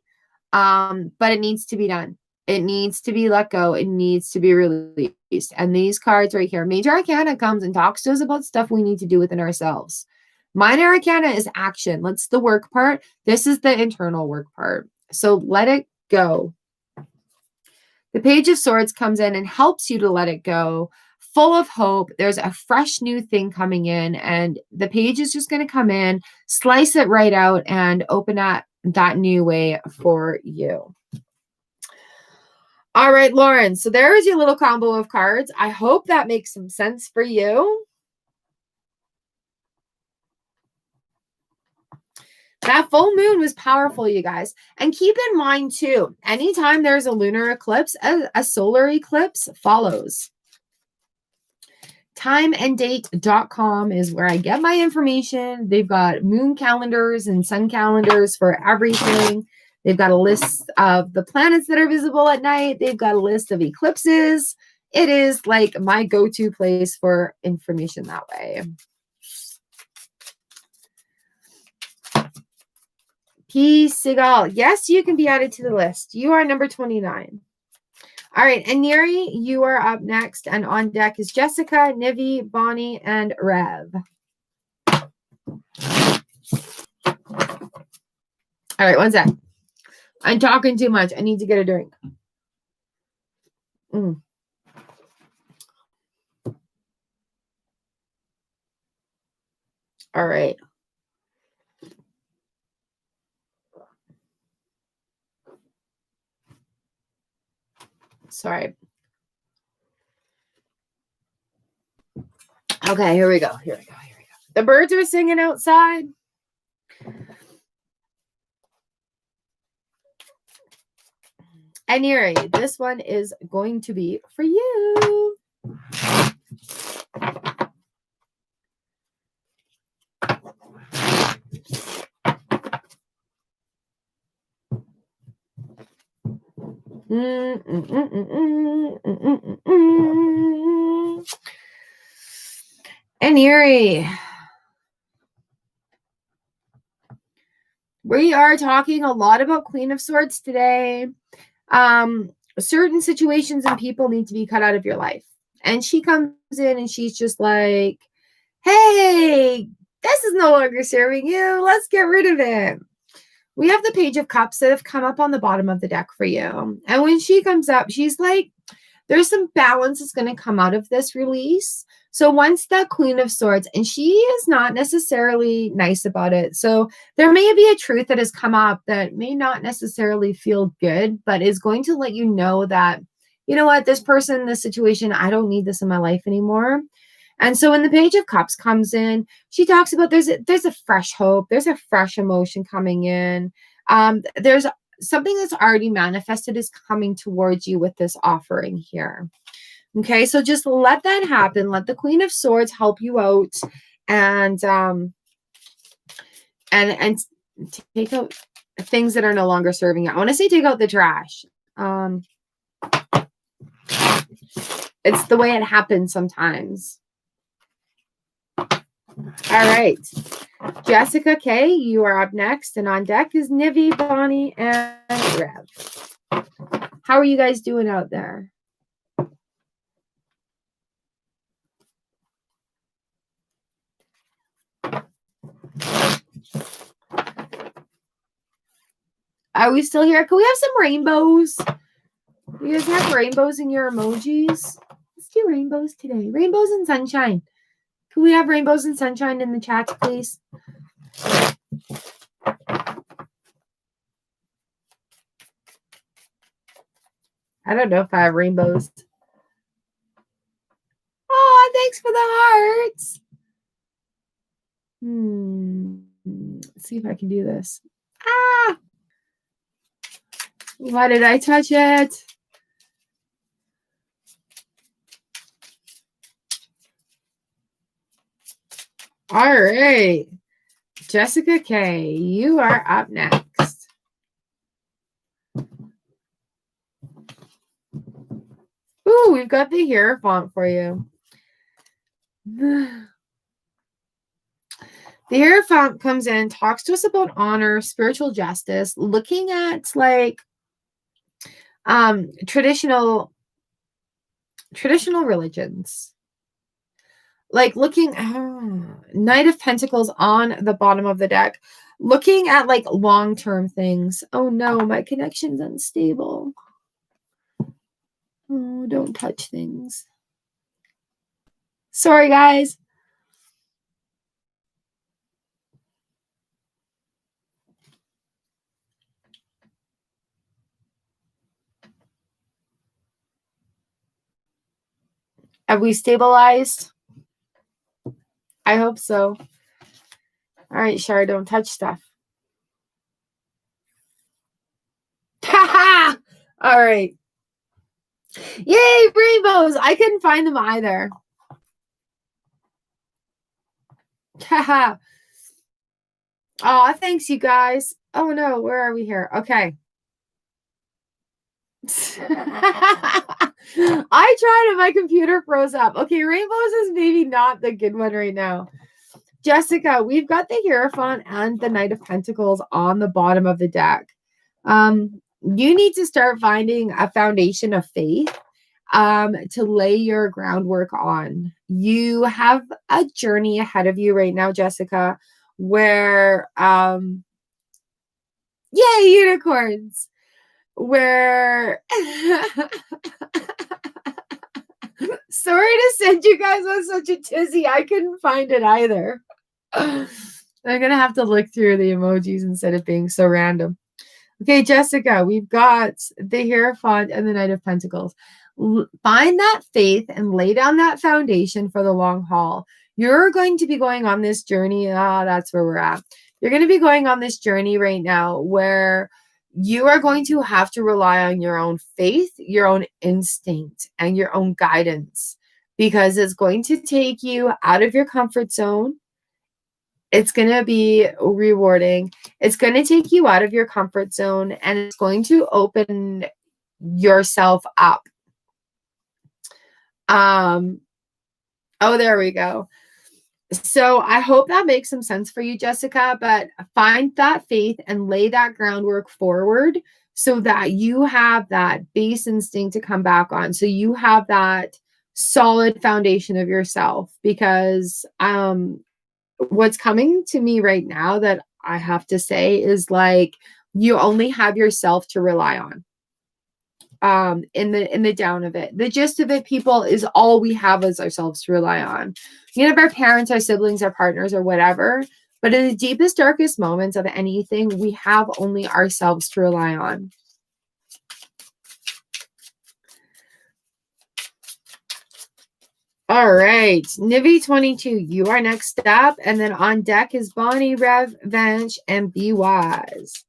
But it needs to be done. It needs to be let go. It needs to be released. And these cards right here, Major Arcana comes and talks to us about stuff we need to do within ourselves. Minor Arcana is action. That's the work part. This is the internal work part. So let it go. The Page of Swords comes in and helps you to let it go. Full of hope. There's a fresh new thing coming in, and the page is just going to come in, slice it right out, and open up that new way for you. All right, Lauren. So there is your little combo of cards. I hope that makes some sense for you. That full moon was powerful, you guys. And keep in mind, too, anytime there's a lunar eclipse, a solar eclipse follows. Timeanddate.com is where I get my information. They've got moon calendars and sun calendars for everything. They've got a list of the planets that are visible at night. They've got a list of eclipses. It is like my go-to place for information that way. P. Seagal. Yes, you can be added to the list. You are number 29. All right, and Neri, you are up next. And on deck is Jessica, Nivi, Bonnie, and Rev. All right, one sec. I'm talking too much. I need to get a drink. All right. Sorry. Okay, here we go. Here we go. Here we go. The birds are singing outside. And Yuri, this one is going to be for you. And Yuri, we are talking a lot about Queen of Swords today. Certain situations and people need to be cut out of your life. And she comes in and she's just like, hey, this is no longer serving you. Let's get rid of it. We have the Page of Cups that have come up on the bottom of the deck for you. And when she comes up, she's like, there's some balance that's going to come out of this release. So once the Queen of Swords, and she is not necessarily nice about it. So there may be a truth that has come up that may not necessarily feel good, but is going to let you know that, you know what, this person, this situation, I don't need this in my life anymore. And so when the Page of Cups comes in, she talks about there's a fresh hope. There's a fresh emotion coming in. There's something that's already manifested is coming towards you with this offering here. Okay, so just let that happen. Let the Queen of Swords help you out and take out things that are no longer serving you. I want to say take out the trash. It's the way it happens sometimes. All right. Jessica K, you are up next. And on deck is Nivi, Bonnie, and Rev. How are you guys doing out there? Are we still here? Can we have some rainbows? You guys have rainbows in your emojis? Let's do rainbows today. Rainbows and sunshine. Can we have rainbows and sunshine in the chat, please? I don't know if I have rainbows. Oh, thanks for the hearts. Let's see if I can do this. Ah! Why did I touch it? All right. Jessica K, you are up next. Ooh, we've got the Hierophant for you. The Hierophant comes in, talks to us about honor, spiritual justice, looking at like traditional religions. Like looking Knight of Pentacles on the bottom of the deck, looking at like long-term things. Oh no, my connection's unstable. Oh, don't touch things. Sorry, guys. Have we stabilized? I hope so. All right, Shar, don't touch stuff. Ha! All right. Yay, rainbows! I couldn't find them either. Haha. Oh, thanks, you guys. Oh no, where are we here? Okay. I tried and my computer froze up. Okay, rainbows is maybe not the good one right now. Jessica, we've got the Hierophant and the Knight of Pentacles on the bottom of the deck. You need to start finding a foundation of faith to lay your groundwork on. You have a journey ahead of you right now, Jessica, where yay, unicorns, where sorry to send you guys on such a tizzy. I couldn't find it either. I'm gonna have to look through the emojis instead of being so random. Okay, Jessica, we've got the Hierophant and the Knight of Pentacles. Find that faith and lay down that foundation for the long haul. You're going to be going on this journey. That's where we're at. You're going to be going on this journey right now where you are going to have to rely on your own faith, your own instinct, and your own guidance, because it's going to take you out of your comfort zone. It's going to be rewarding. It's going to take you out of your comfort zone, and it's going to open yourself up. Oh, there we go. So I hope that makes some sense for you, Jessica, but find that faith and lay that groundwork forward so that you have that base instinct to come back on. So you have that solid foundation of yourself, because what's coming to me right now that I have to say is like, you only have yourself to rely on. In the down of it. The gist of it, people, is all we have is ourselves to rely on. You can have our parents, our siblings, our partners, or whatever, but in the deepest, darkest moments of anything, we have only ourselves to rely on. All right, Nivi 22, you are next up, and then on deck is Bonnie, Rev, Venge, and Be Wise.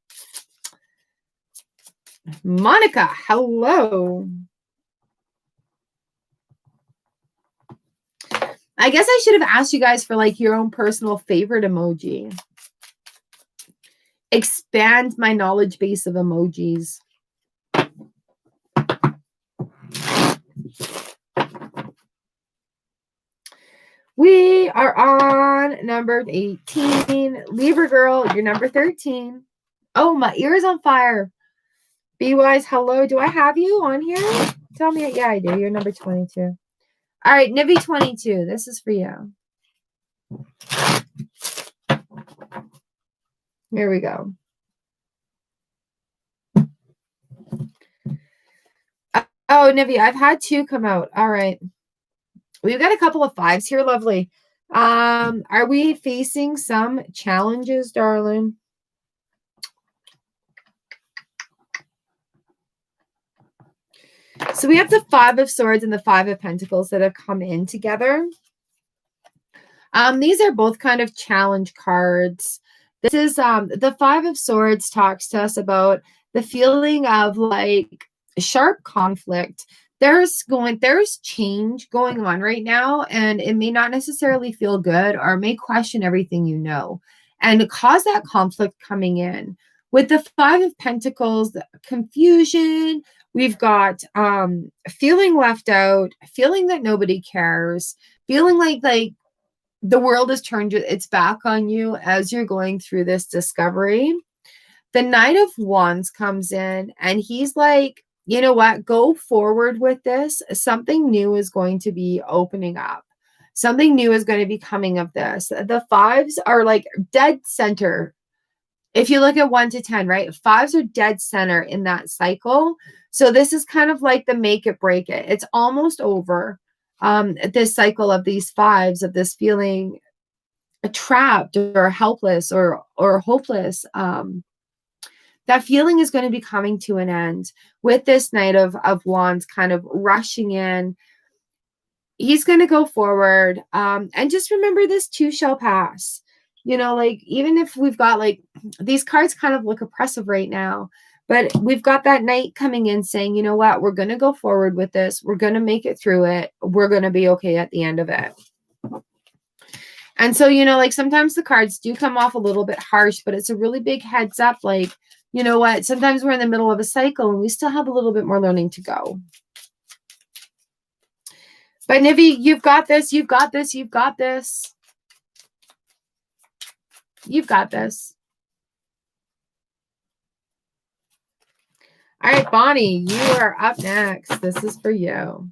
Monica, hello. I guess I should have asked you guys for like your own personal favorite emoji. Expand my knowledge base of emojis. We are on number 18. Libra girl, you're number 13. Oh, my ear is on fire. Be Wise, hello. Do I have you on here? Tell me. Yeah, I do. You're number 22. All right, Nivi 22. This is for you. Here we go. Oh, Nivi, I've had 2 come out. All right. We've got a couple of 5s here. Lovely. Are we facing some challenges, darling? So we have the 5 of Swords and the 5 of Pentacles that have come in together. These are both kind of challenge cards. This is the 5 of Swords talks to us about the feeling of like sharp conflict. There's change going on right now, and it may not necessarily feel good, or may question everything you know, and cause that conflict coming in. With the 5 of Pentacles, confusion, we've got feeling left out, feeling that nobody cares, feeling like the world has turned its back on you as you're going through this discovery. The Knight of Wands comes in, and he's like, you know what? Go forward with this. Something new is going to be opening up. Something new is going to be coming of this. The 5s are like dead center. If you look at 1 to 10, right? 5s are dead center in that cycle. So this is kind of like the make it, break it. It's almost over. This cycle of these 5s, of this feeling trapped or helpless or hopeless. That feeling is going to be coming to an end with this Knight of Wands kind of rushing in. He's going to go forward. And just remember, this too shall pass. You know, like, even if we've got like these cards kind of look oppressive right now, but we've got that Knight coming in saying, you know what, we're going to go forward with this. We're going to make it through it. We're going to be okay at the end of it. And so, you know, like sometimes the cards do come off a little bit harsh, but it's a really big heads up. Like, you know what, sometimes we're in the middle of a cycle and we still have a little bit more learning to go. But Nivi, you've got this. You've got this. You've got this. You've got this. All right, Bonnie, you are up next. This is for you.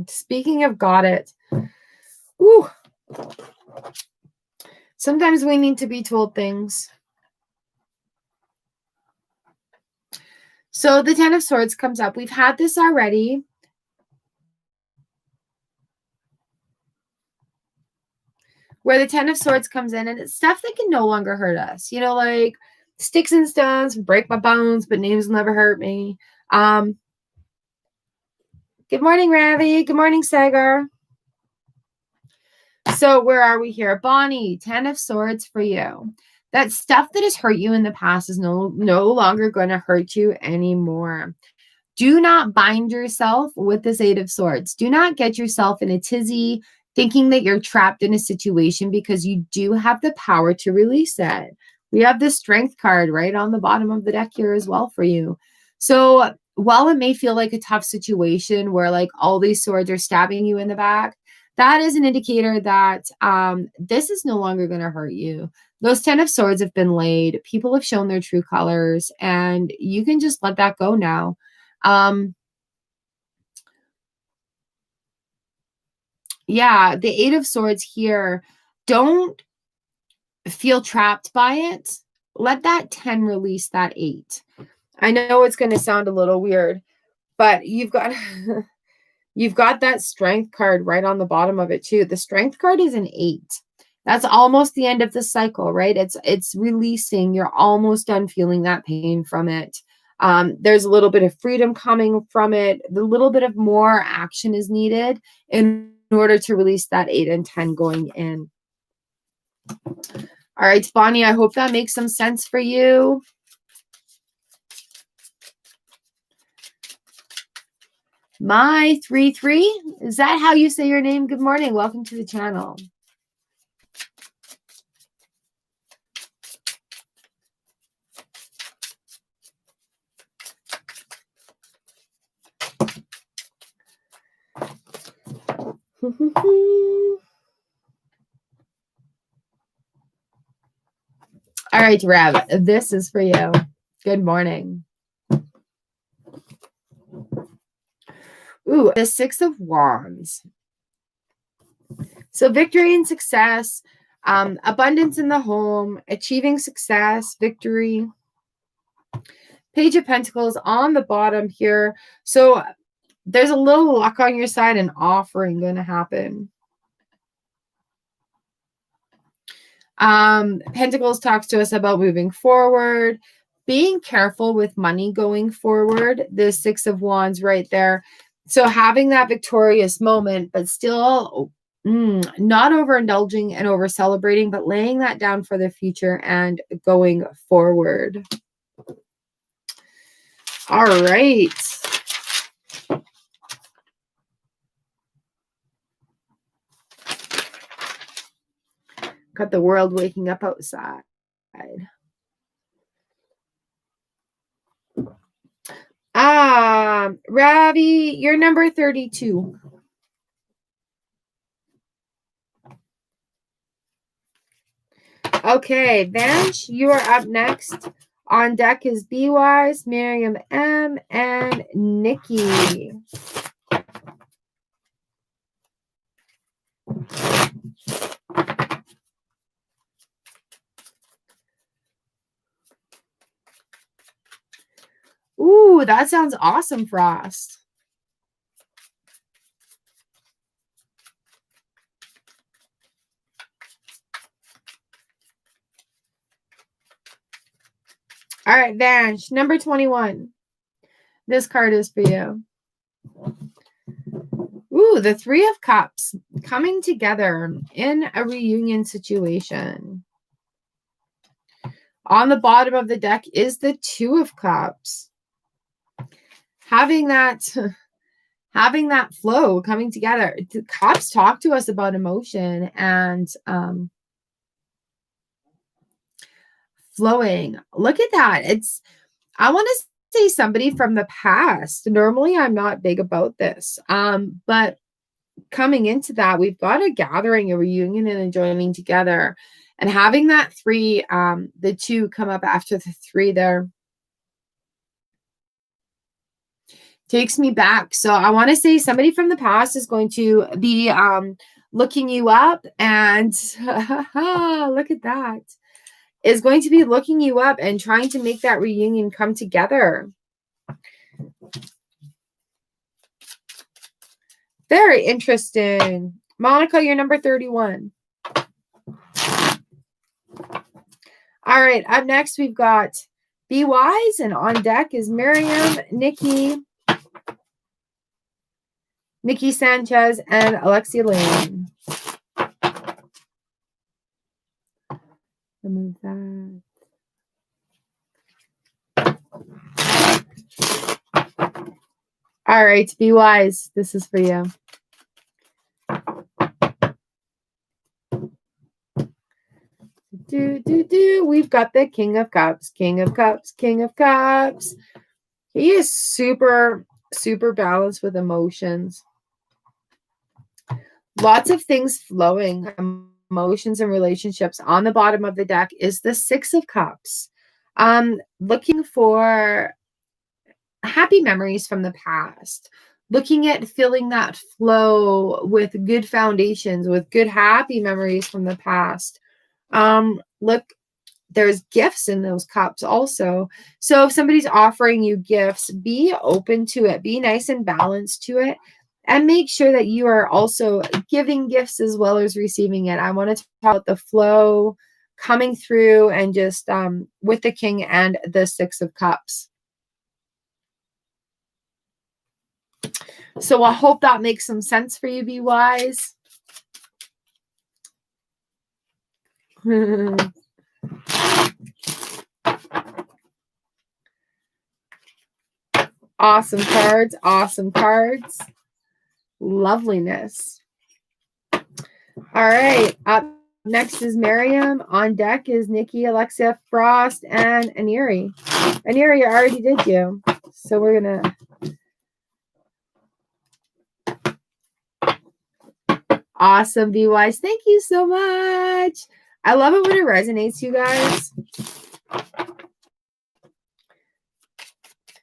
Speaking of got it. Woo. Sometimes we need to be told things. So the 10 of Swords comes up. We've had this already. where the 10 of Swords comes in, and it's stuff that can no longer hurt us. You know, like sticks and stones break my bones, but names will never hurt me. Good morning, Ravi. Good morning, Sagar. So where are we here? Bonnie, 10 of Swords for you. That stuff that has hurt you in the past is no longer going to hurt you anymore. Do not bind yourself with this 8 of Swords. Do not get yourself in a tizzy thinking that you're trapped in a situation, because you do have the power to release it. We have the Strength card right on the bottom of the deck here as well for you. So while it may feel like a tough situation where like all these swords are stabbing you in the back, that is an indicator that this is no longer going to hurt you. Those 10 of Swords have been laid. People have shown their true colors, and you can just let that go now. Yeah, the 8 of Swords here, don't feel trapped by it. Let that 10 release that 8. I know it's going to sound a little weird, but you've got you've got that Strength card right on the bottom of it too. The Strength card is an 8. That's almost the end of the cycle, right? It's releasing. You're almost done feeling that pain from it. There's a little bit of freedom coming from it. The little bit of more action is needed in order to release that 8 and 10 going in. All right, Bonnie, I hope that makes some sense for you. My 33, is that how you say your name? Good morning. Welcome to the channel. All right, Rev, this is for you. Good morning. Ooh, the 6 of Wands. So victory and success, abundance in the home, achieving success, victory. Page of Pentacles on the bottom here. So there's a little luck on your side, an offering going to happen. Pentacles talks to us about moving forward, being careful with money going forward. The 6 of Wands right there. So having that victorious moment, but still not overindulging and over celebrating, but laying that down for the future and going forward. All right. Got the world waking up outside. Ravi, you're number 32. Okay, Vansh, you are up next. On deck is Be Wise, Miriam M, and Nikki. Ooh, that sounds awesome, Frost. All right, Vansh, number 21. This card is for you. Ooh, the 3 of Cups coming together in a reunion situation. On the bottom of the deck is the 2 of Cups. Having that flow coming together. The Cups talk to us about emotion and flowing. Look at that. I want to say somebody from the past. Normally I'm not big about this. But coming into that, we've got a gathering, a reunion, and a joining together. And having that 3, the 2 come up after the 3 there, takes me back. So I want to say somebody from the past is going to be looking you up, and look at that, is going to be looking you up and trying to make that reunion come together. Very interesting. Monica, you're number 31. All right, up next we've got Be Wise, and on deck is Miriam, Nikki Sanchez, and Alexia Lane. Remove that. All right, Be Wise. This is for you. We've got the King of Cups, King of Cups, King of Cups. He is super, super balanced with emotions. Lots of things flowing, emotions and relationships. On the bottom of the deck is the Six of Cups. Looking for happy memories from the past. Looking at filling that flow with good foundations, with good happy memories from the past. Look, there's gifts in those cups also. So if somebody's offering you gifts, be open to it. Be nice and balanced to it. And make sure that you are also giving gifts as well as receiving it. I want to talk about the flow coming through and just with the King and the Six of Cups. So I hope that makes some sense for you, Be Wise. Awesome cards. Awesome cards. Loveliness. All right. Up next is Miriam. On deck is Nikki, Alexia, Frost, and Aniri. Aniri, I already did you. So we're going to... Awesome, Be Wise. Thank you so much. I love it when it resonates, you guys.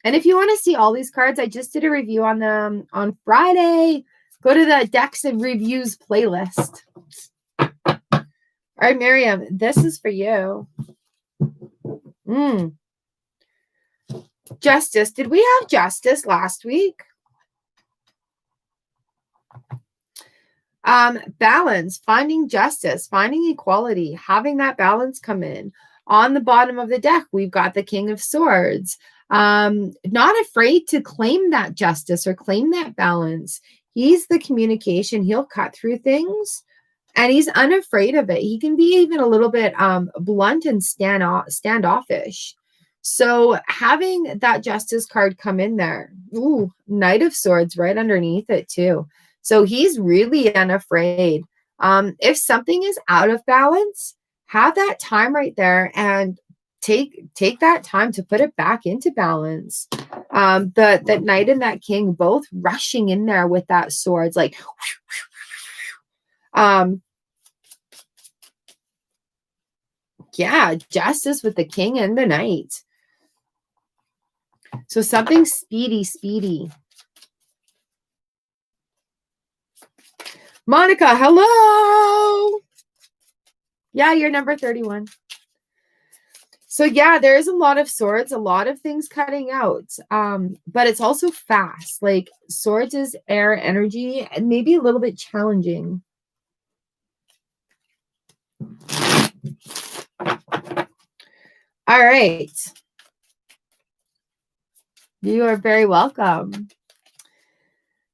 And if you want to see all these cards, I just did a review on them on Friday. Go to the Decks and Reviews playlist. All right, Miriam, this is for you. Justice. Did we have justice last week? Balance, finding justice, finding equality, having that balance come in. On the bottom of the deck, we've got the King of Swords. Not afraid to claim that justice or claim that balance. He's the communication. He'll cut through things and he's unafraid of it. He can be even a little bit blunt and standoffish. So having that justice card come in there, ooh, Knight of Swords right underneath it too. So he's really unafraid. If something is out of balance, have that time right there and take that time to put it back into balance. The Knight and that King both rushing in there with that swords, like yeah, justice with the King and the Knight. So something speedy. Monica, hello. Yeah, you're number 31. So yeah, there is a lot of swords, a lot of things cutting out. But it's also fast. Like swords is air energy and maybe a little bit challenging. All right. You are very welcome.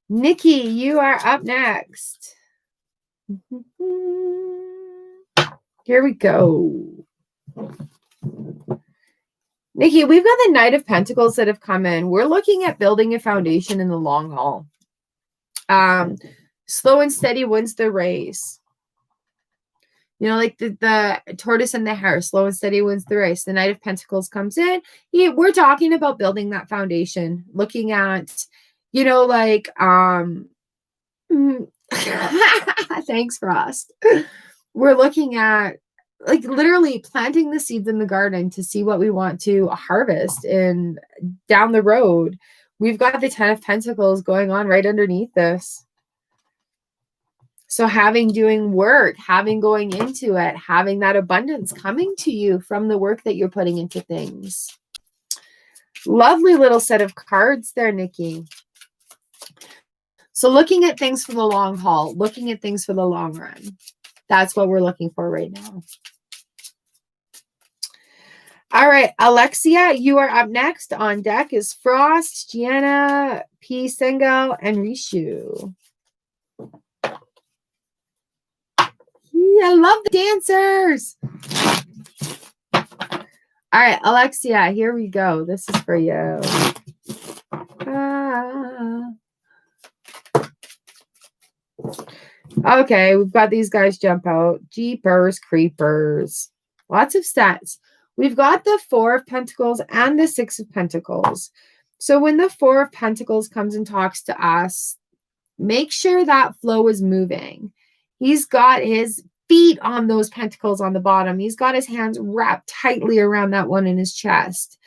Nikki, you are up next. Here we go. Nikki, we've got the Knight of Pentacles that have come in. We're looking at building a foundation in the long haul. Slow and steady wins the race. You know, like the tortoise and the hare, slow and steady wins the race. The Knight of Pentacles comes in. Yeah, we're talking about building that foundation, looking at, you know, like, thanks, Frost. We're looking at, like, literally planting the seeds in the garden to see what we want to harvest in down the road. We've got the 10 of Pentacles going on right underneath this. So doing work, going into it, having that abundance coming to you from the work that you're putting into things. Lovely little set of cards there, Nikki. So looking at things for the long haul, looking at things for the long run. That's what we're looking for right now. All right, Alexia, you are up next. On deck is Frost, Gianna, P. Singal, and Rishu. I love the dancers. All right, Alexia, here we go. This is for you. Okay, we've got these guys jump out. Jeepers, creepers. Lots of stats. We've got the 4 of Pentacles and the 6 of Pentacles. So when the 4 of Pentacles comes and talks to us, make sure that flow is moving. He's got his feet on those pentacles on the bottom. He's got his hands wrapped tightly around that one in his chest.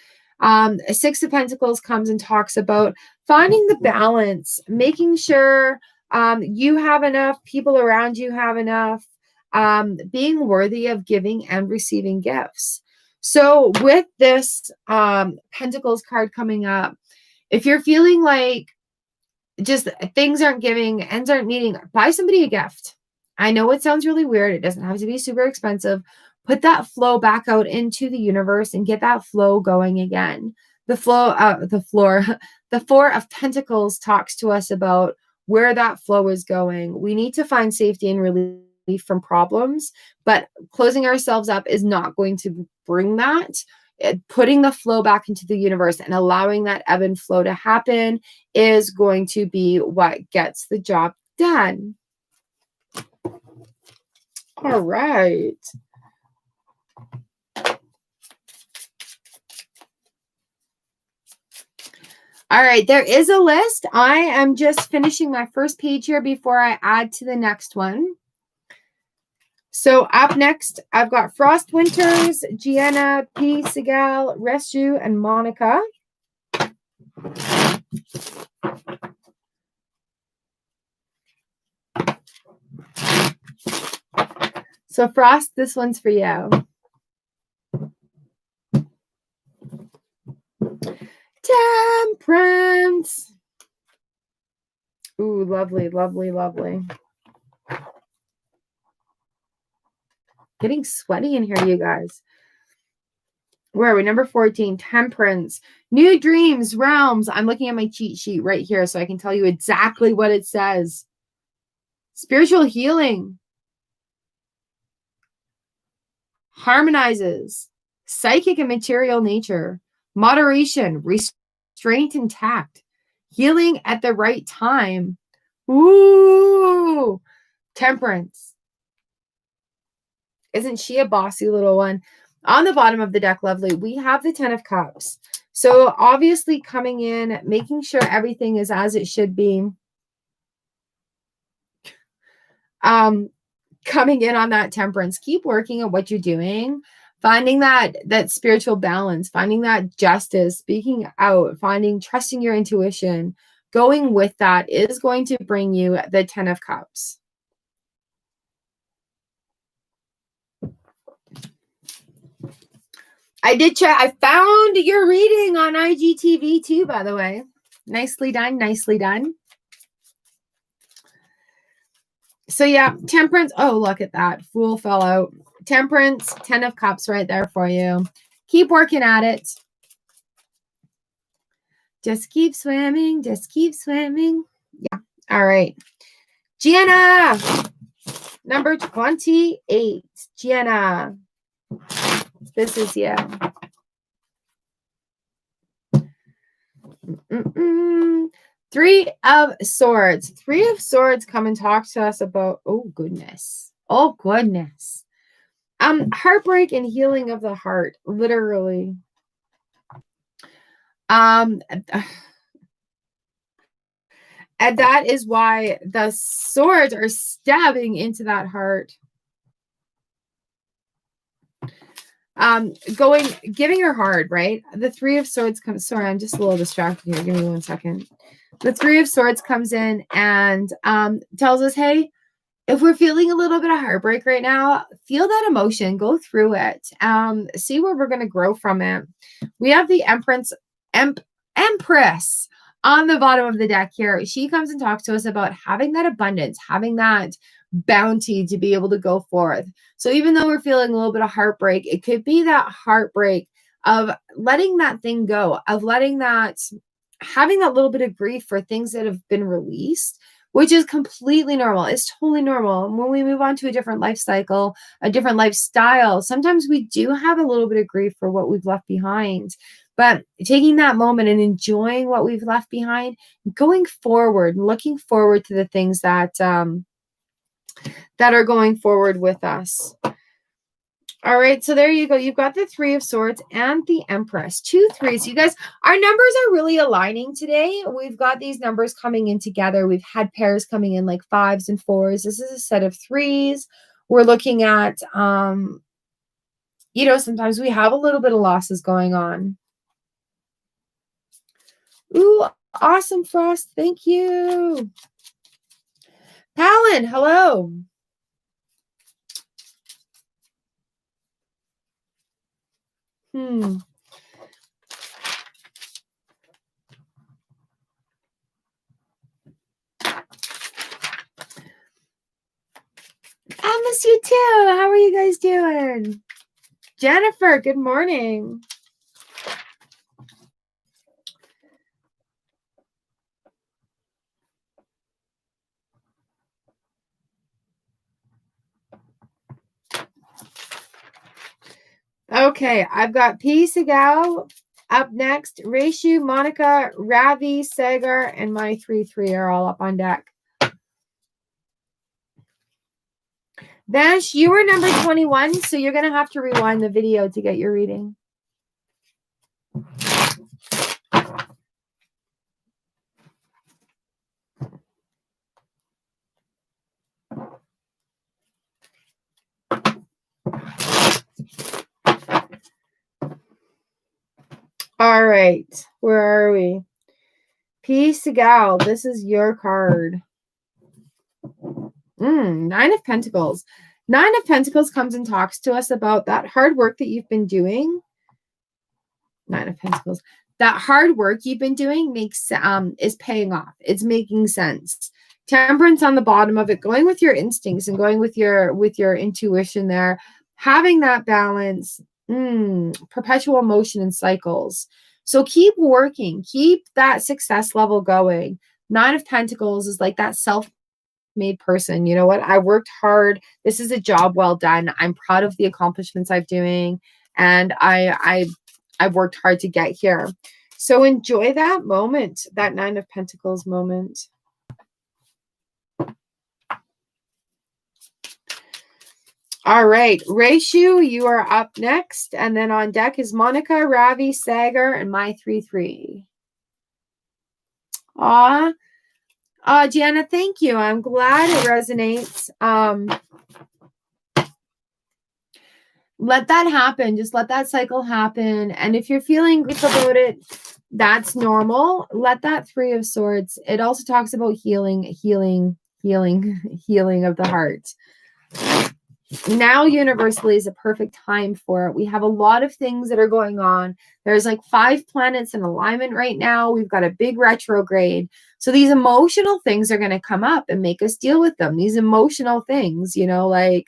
6 of Pentacles comes and talks about finding the balance, making sure you have enough, people around you have enough, being worthy of giving and receiving gifts. So with this Pentacles card coming up, if you're feeling like just things aren't giving, ends aren't meeting, buy somebody a gift. I know it sounds really weird. It doesn't have to be super expensive. Put that flow back out into the universe and get that flow going again. The 4 of Pentacles talks to us about where that flow is going. We need to find safety and relief from problems, but closing ourselves up is not going to bring that. Putting the flow back into the universe and allowing that ebb and flow to happen is going to be what gets the job done. All right. All right, there is a list. I am just finishing my first page here before I add to the next one. So up next, I've got Frost Winters, Gianna, P. Segal, Reshu, and Monica. So Frost, this one's for you. Temperance. Ooh, lovely, lovely, lovely. Getting sweaty in here, you guys. Where are we? Number 14, Temperance. New dreams, realms. I'm looking at my cheat sheet right here so I can tell you exactly what it says. Spiritual healing. Harmonizes. Psychic and material nature. Moderation. Restraint and tact. Healing at the right time. Ooh. Temperance. Isn't she a bossy little one? On the bottom of the deck, lovely, we have the 10 of Cups. So obviously coming in, making sure everything is as it should be. Coming in on that temperance. Keep working at what you're doing. Finding that spiritual balance. Finding that justice. Speaking out. Trusting your intuition. Going with that is going to bring you the 10 of Cups. I did check. I found your reading on IGTV too, by the way. Nicely done. Nicely done. So yeah, Temperance. Oh, look at that. Fool fell out. Temperance, 10 of Cups right there for you. Keep working at it. Just keep swimming. Just keep swimming. Yeah. All right. Gianna. Number 28. Gianna. This is you. Three of Swords. 3 of Swords come and talk to us about, oh goodness. Oh goodness. Heartbreak and healing of the heart, literally. And that is why the swords are stabbing into that heart. Giving her hard, right? The 3 of Swords comes. Sorry, I'm just a little distracted here. Give me 1 second. The 3 of Swords comes in and tells us, hey, if we're feeling a little bit of heartbreak right now, feel that emotion, go through it, see where we're going to grow from it. We have the Empress on the bottom of the deck here, she comes and talks to us about having that abundance, having that bounty to be able to go forth. So even though we're feeling a little bit of heartbreak, it could be that heartbreak of letting that thing go, of letting that, having that little bit of grief for things that have been released, which is completely normal. It's totally normal. And when we move on to a different life cycle, a different lifestyle, sometimes we do have a little bit of grief for what we've left behind. But taking that moment and enjoying what we've left behind, going forward, looking forward to the things that that are going forward with us. All right, so there you go. You've got the Three of Swords and the Empress. 2 3s. You guys, our numbers are really aligning today. We've got these numbers coming in together. We've had pairs coming in like 5s and 4s. This is a set of 3s. We're looking at, you know, sometimes we have a little bit of losses going on. Ooh, awesome, Frost. Thank you. Palin, hello. I miss you too. How are you guys doing? Jennifer, good morning. Okay, I've got P. Segal up next. Reishu, Monica, Ravi, Sagar, and my 3-3 are all up on deck. Vash, you were number 21, so you're going to have to rewind the video to get your reading. All right, where are we? P. Segal, this is your card. 9 of Pentacles. 9 of Pentacles comes and talks to us about that hard work that you've been doing. 9 of Pentacles. That hard work you've been doing is paying off. It's making sense. Temperance on the bottom of it, going with your instincts and going with your intuition there, having that balance, perpetual motion and cycles. So keep working, keep that success level going. 9 of Pentacles is like that self-made person. You know what? I worked hard. This is a job well done. I'm proud of the accomplishments I'm doing, and I've worked hard to get here. So enjoy that moment, that 9 of Pentacles moment. All right, Reishu, you are up next. And then on deck is Monica, Ravi, Sagar, and my 3-3. Gianna, thank you. I'm glad it resonates. Let that happen. Just let that cycle happen. And if you're feeling grief about it, that's normal. Let that 3 of Swords. It also talks about healing of the heart. Now universally is a perfect time for it. We have a lot of things that are going on. There's like 5 planets in alignment right now. We've got a big retrograde. So these emotional things are going to come up and make us deal with them. These emotional things, you know, like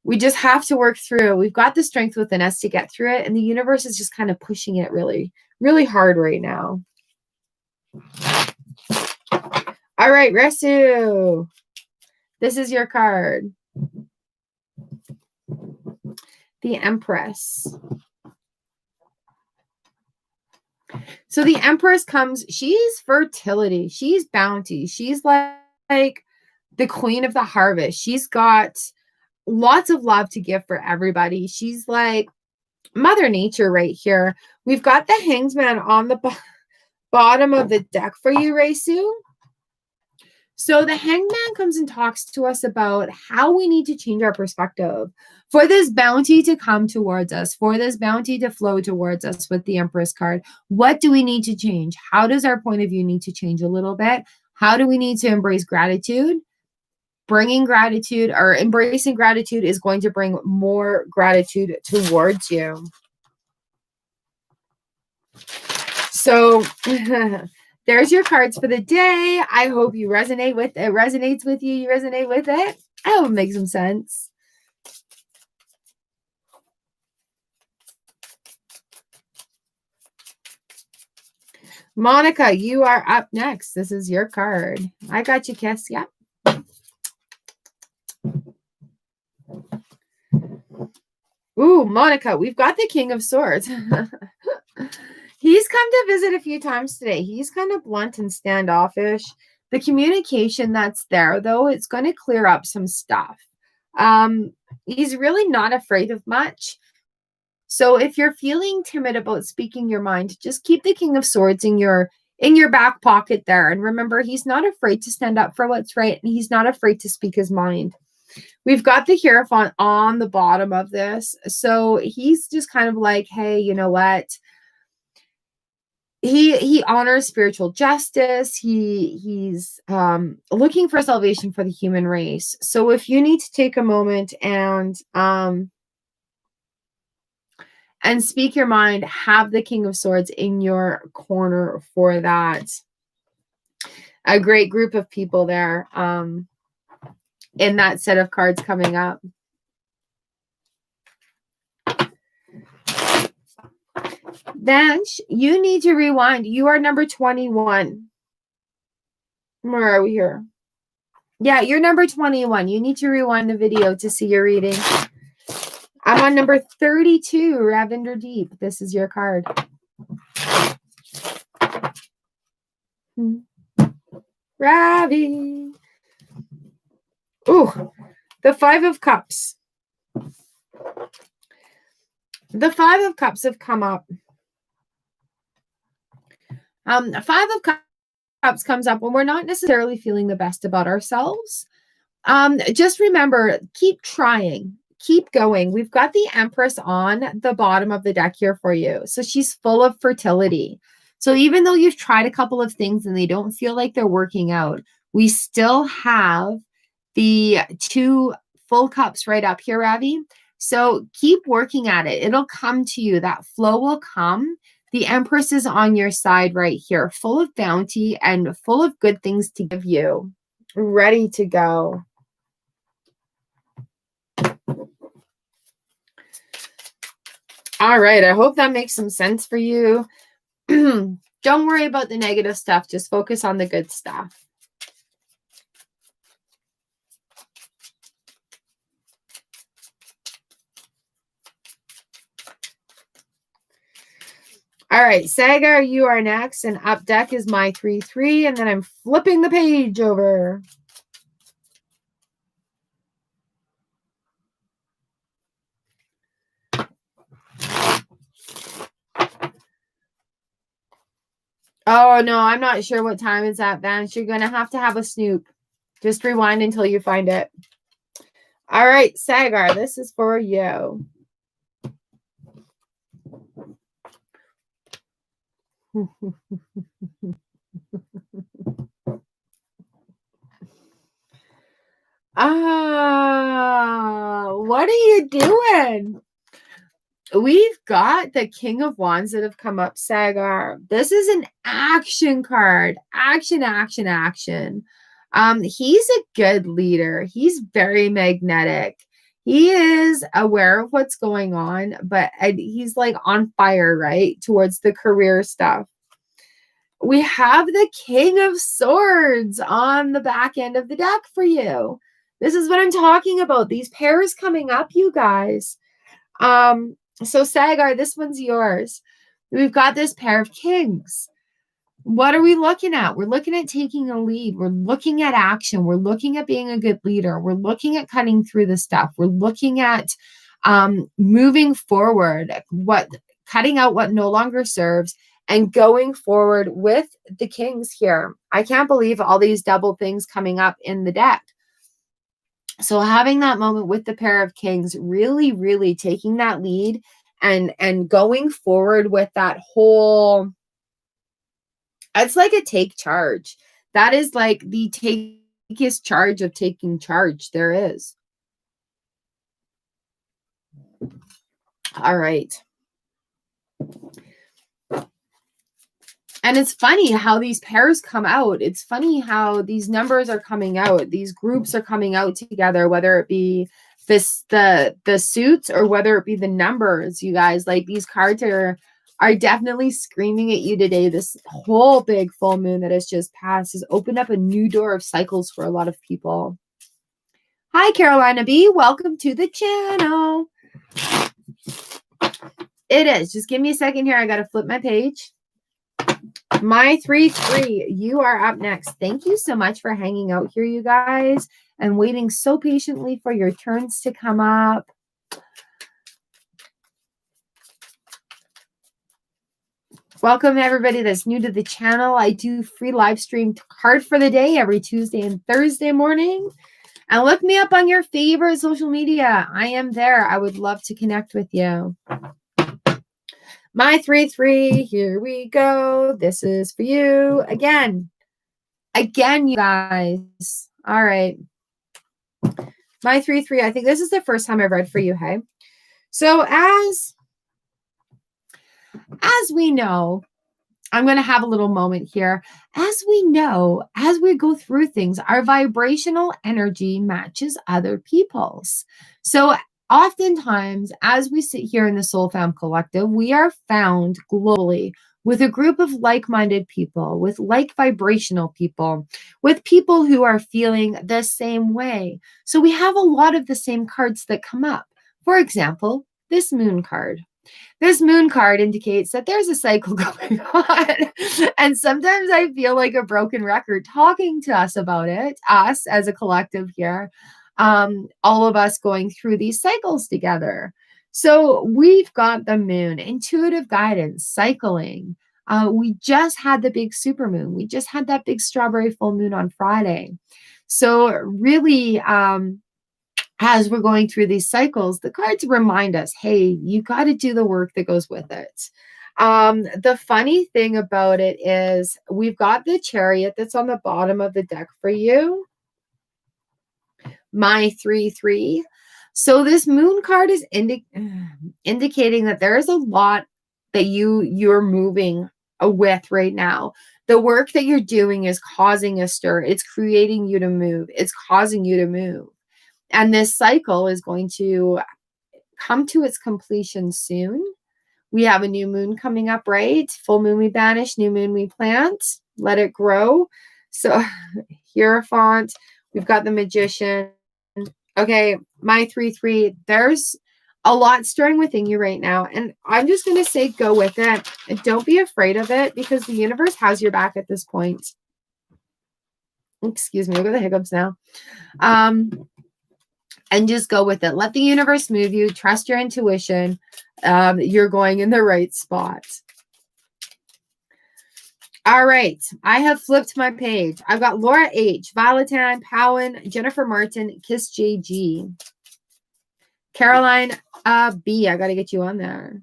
we just have to work through. We've got the strength within us to get through it. And the universe is just kind of pushing it really, really hard right now. All right, Resu. This is your card. The Empress. So the Empress comes, she's fertility. She's bounty. She's like the queen of the harvest. She's got lots of love to give for everybody. She's like Mother Nature right here. We've got the Hanged Man on the bottom of the deck for you, Resu. So the Hanged Man comes and talks to us about how we need to change our perspective for this bounty to come towards us, for this bounty to flow towards us with the Empress card. What do we need to change? How does our point of view need to change a little bit? How do we need to embrace gratitude? Bringing gratitude or embracing gratitude is going to bring more gratitude towards you. So There's your cards for the day. I hope you resonate with it. Resonates with you. You resonate with it. I hope it makes some sense. Monica, you are up next. This is your card. I got you, Kiss. Yep. Ooh, Monica, we've got the King of Swords. He's come to visit a few times today. He's kind of blunt and standoffish. The communication that's there, though, it's going to clear up some stuff. He's really not afraid of much. So if you're feeling timid about speaking your mind, just keep the King of Swords in your back pocket there. And remember, he's not afraid to stand up for what's right. And he's not afraid to speak his mind. We've got the Hierophant on the bottom of this. So he's just kind of like, hey, you know what? He honors spiritual justice. He's looking for salvation for the human race. So if you need to take a moment and speak your mind, have the King of Swords in your corner for that. A great group of people there in that set of cards coming up. Bench, you need to rewind. You are number 21. Where are we here? Yeah, you're number 21. You need to rewind the video to see your reading. I'm on number 32, Ravender Deep. This is your card. Ravi. Ooh, the Five of Cups. The Five of Cups have come up. Five of Cups comes up when we're not necessarily feeling the best about ourselves. Just remember, keep trying. Keep going. We've got the Empress on the bottom of the deck here for you. So she's full of fertility. So even though you've tried a couple of things and they don't feel like they're working out, we still have the two full cups right up here, Ravi. So keep working at it. It'll come to you. That flow will come. The Empress is on your side right here, full of bounty and full of good things to give you. Ready to go. All right. I hope that makes some sense for you. Don't worry about the negative stuff. Just focus on the good stuff. All right, Sagar, you are next. And up deck is my 3-3. And then I'm flipping the page over. Oh, no, I'm not sure what time it's at, Vance. You're going to have a snoop. Just rewind until you find it. All right, Sagar, this is for you. What are you doing? We've got the King of Wands that have come up, Sagar. This is an action card. Action, action, action. He's a good leader. He's very magnetic. He is aware of what's going on, but he's like on fire, right? Towards the career stuff. We have the King of Swords on the back end of the deck for you. This is what I'm talking about. These pairs coming up, you guys. So Sagar, this one's yours. We've got this pair of kings. What are we looking at? We're looking at taking a lead. We're looking at action. We're looking at being a good leader. We're looking at cutting through the stuff. We're looking at moving forward, cutting out what no longer serves and going forward with the kings here. I can't believe all these double things coming up in the deck. So having that moment with the pair of kings, really, really taking that lead and going forward with that whole, it's like a take charge. That is like the takest charge of taking charge there is. All right. And it's funny how these pairs come out. It's funny how these numbers are coming out. These groups are coming out together, whether it be the suits or whether it be the numbers, you guys. Like, these cards are definitely screaming at you today. This whole big full moon that has just passed has opened up a new door of cycles for a lot of people. Hi, Carolina B. Welcome to the channel. It is. Just give me a second here. I got to flip my page. My 3-3, you are up next. Thank you so much for hanging out here, you guys, and waiting so patiently for your turns to come up. Welcome, everybody that's new to the channel. I do free live stream card for the day every Tuesday and Thursday morning. And look me up on your favorite social media. I am there. I would love to connect with you. My 3-3, here we go. This is for you. Again, you guys. All right. My 3-3, I think this is the first time I've read for you, hey? So as we know, I'm going to have a little moment here. As we know, as we go through things, our vibrational energy matches other people's. So oftentimes, as we sit here in the Soul Fam Collective, we are found globally with a group of like-minded people, with like vibrational people, with people who are feeling the same way. So we have a lot of the same cards that come up. For example, this moon card. This moon card indicates that there's a cycle going on. And sometimes I feel like a broken record talking to us about it, us as a collective here, all of us going through these cycles together. So we've got the moon, intuitive guidance, cycling. We just had the big supermoon. We just had that big strawberry full moon on Friday. So really, as we're going through these cycles, the cards remind us, hey, you got to do the work that goes with it. The funny thing about it is we've got the Chariot that's on the bottom of the deck for you. My 3-3. So this moon card is indicating that there is a lot that you're moving with right now. The work that you're doing is causing a stir. It's creating you to move. It's causing you to move. And this cycle is going to come to its completion soon. We have a new moon coming up, right? Full moon we banish, new moon we plant, let it grow. So Hierophant, we've got the Magician. Okay, my 3-3, there's a lot stirring within you right now. And I'm just going to say go with it. And don't be afraid of it because the universe has your back at this point. Excuse me, I've got the hiccups now. And just go with it. Let the universe move you. Trust your intuition. You're going in the right spot. All right. I have flipped my page. I've got Laura H., Valetan, Powen, Jennifer Martin, Kiss JG. Caroline B. I got to get you on there.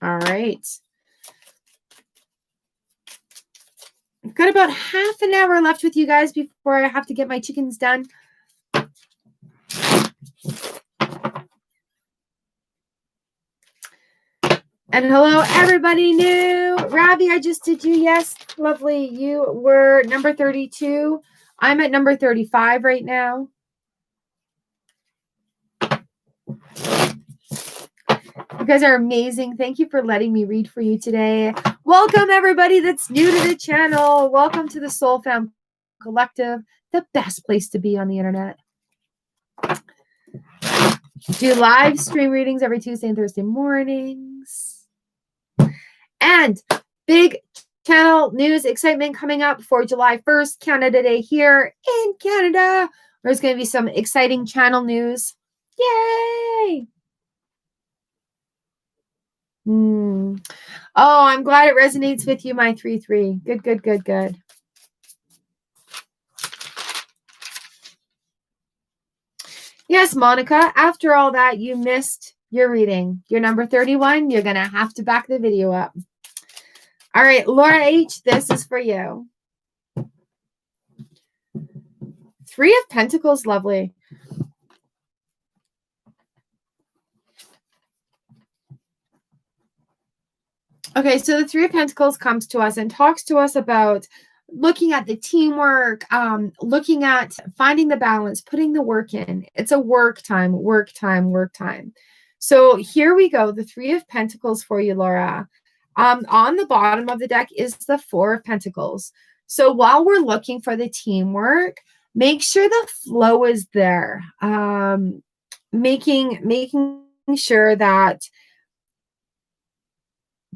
All right. I've got about half an hour left with you guys before I have to get my chickens done. And hello, everybody new. Ravi, I just did you. Yes, lovely. You were number 32. I'm at number 35 right now. You guys are amazing. Thank you for letting me read for you today. Welcome, everybody that's new to the channel. Welcome to the Soul Fam Collective, the best place to be on the internet. Do live stream readings every Tuesday and Thursday mornings. And big channel news excitement coming up for July 1st, Canada Day here in Canada. There's going to be some exciting channel news. Yay! Oh, I'm glad it resonates with you, my 3-3. Good, good, good, good. Yes, Monica, after all that, you missed your reading. You're number 31. You're going to have to back the video up. All right, Laura H., this is for you. 3 of Pentacles, lovely. Okay, so the Three of Pentacles comes to us and talks to us about looking at the teamwork, looking at finding the balance, putting the work in. It's a work time, work time, work time. So here we go. The Three of Pentacles for you, Laura. On the bottom of the deck is the Four of Pentacles. So while we're looking for the teamwork, make sure the flow is there. Making sure that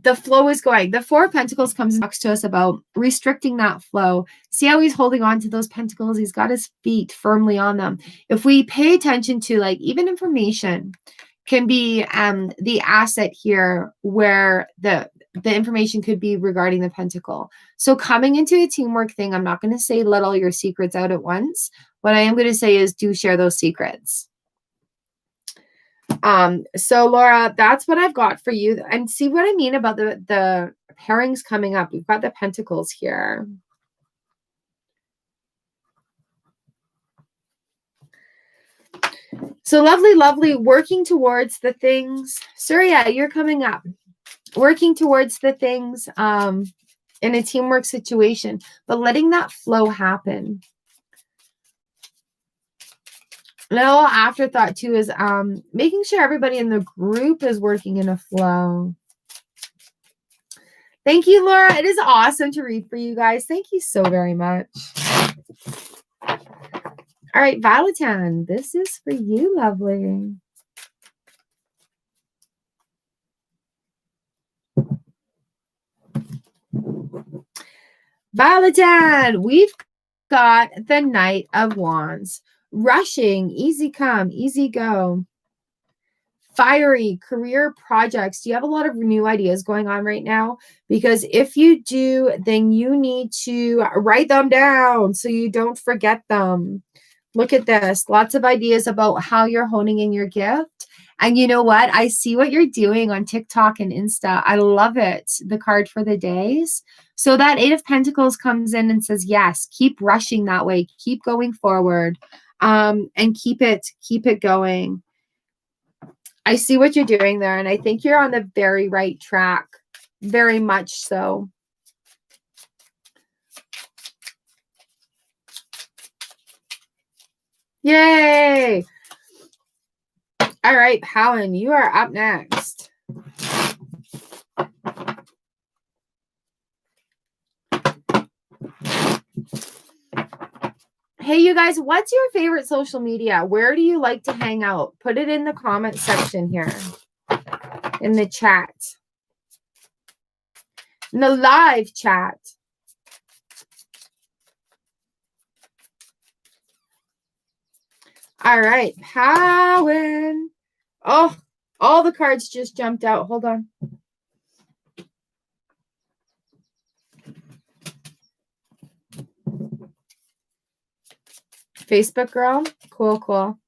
the flow is going. The Four of Pentacles comes and talks to us about restricting that flow. See how he's holding on to those pentacles? He's got his feet firmly on them. If we pay attention to, like, even information can be the asset here, where the information could be regarding the pentacle. So coming into a teamwork thing, I'm not going to say let all your secrets out at once. What I am going to say is do share those secrets. So Laura, that's what I've got for you. And see what I mean about the pairings coming up. We've got the pentacles here. So lovely, lovely, working towards the things. Surya, you're coming up. Working towards the things in a teamwork situation, but letting that flow happen. A little afterthought too is making sure everybody in the group is working in a flow. Thank you, Laura. It is awesome to read for you guys. Thank you so very much. All right, Valentine, this is for you, lovely. Valentine, we've got the Knight of Wands. Rushing, easy come, easy go. Fiery career projects. Do you have a lot of new ideas going on right now? Because if you do, then you need to write them down so you don't forget them. Look at this. Lots of ideas about how you're honing in your gift. And you know what? I see what you're doing on TikTok and Insta. I love it. The card for the days. So that Eight of Pentacles comes in and says, yes, keep rushing that way. Keep going forward. And keep it going. I see what you're doing there, and I think you're on the very right track. Very much so. Yay! All right, Helen, you are up next. Hey, you guys, what's your favorite social media? Where do you like to hang out? Put it in the comment section here. In the chat. In the live chat. All right, Helen. Oh, all the cards just jumped out. Hold on. Facebook girl. Cool, cool.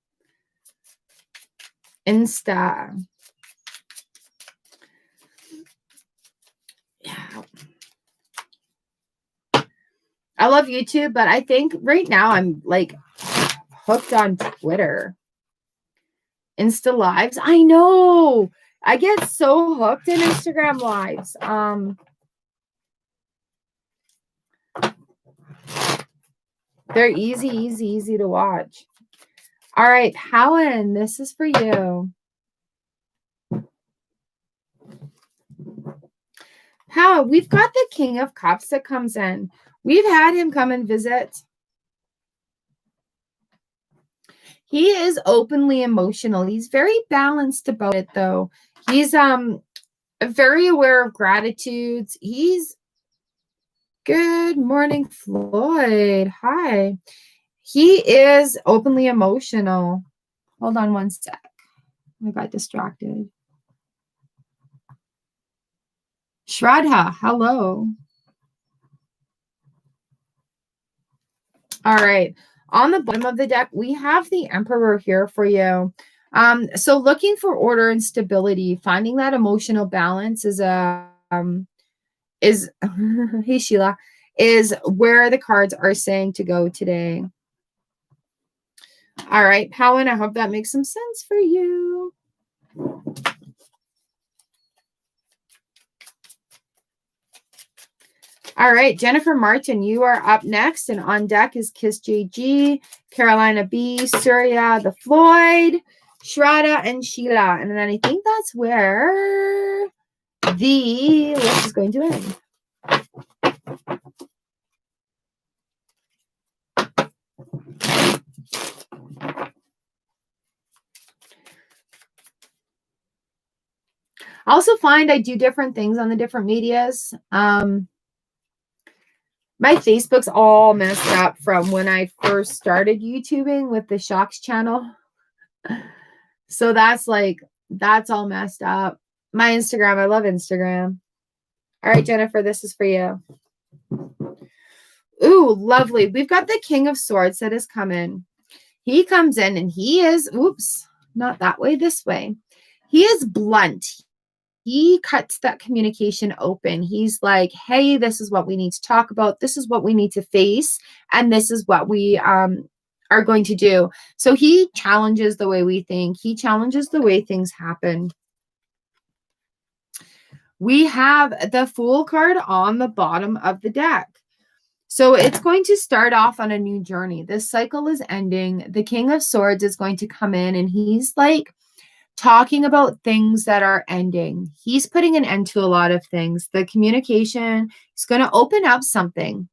Insta. Yeah. I love YouTube, but I think right now I'm like hooked on Twitter. Insta lives. I know. I get so hooked in Instagram lives. They're easy to watch. All right, Helen, this is for you. Helen, we've got the King of Cups that comes in. We've had him come and visit. He is openly emotional. He's very balanced about it, though. He's very aware of gratitudes. He's good morning, Floyd. Hi. He is openly emotional. Hold on one sec. I got distracted. Shraddha, hello. All right. On the bottom of the deck, we have the Emperor here for you. So looking for order and stability, finding that emotional balance is hey Sheila, is where the cards are saying to go today. All right, Helen, I hope that makes some sense for you. All right, Jennifer Martin, you are up next. And on deck is Kiss JG, Carolina B, Surya, the Floyd, Shraddha, and Sheila. And then I think that's where the list is going to end. I also find I do different things on the different medias. My Facebook's all messed up from when I first started YouTubing with the Shocks channel. So that's all messed up. My Instagram, I love Instagram. All right, Jennifer, this is for you. Ooh, lovely. We've got the King of Swords that has come in. He comes in and he is, oops, not that way, this way. He is blunt. He cuts that communication open. He's like, hey, this is what we need to talk about. This is what we need to face. And this is what we are going to do. So he challenges the way we think. He challenges the way things happen. We have the Fool card on the bottom of the deck. So it's going to start off on a new journey. This cycle is ending. The King of Swords is going to come in and he's like talking about things that are ending. He's putting an end to a lot of things. The communication is going to open up something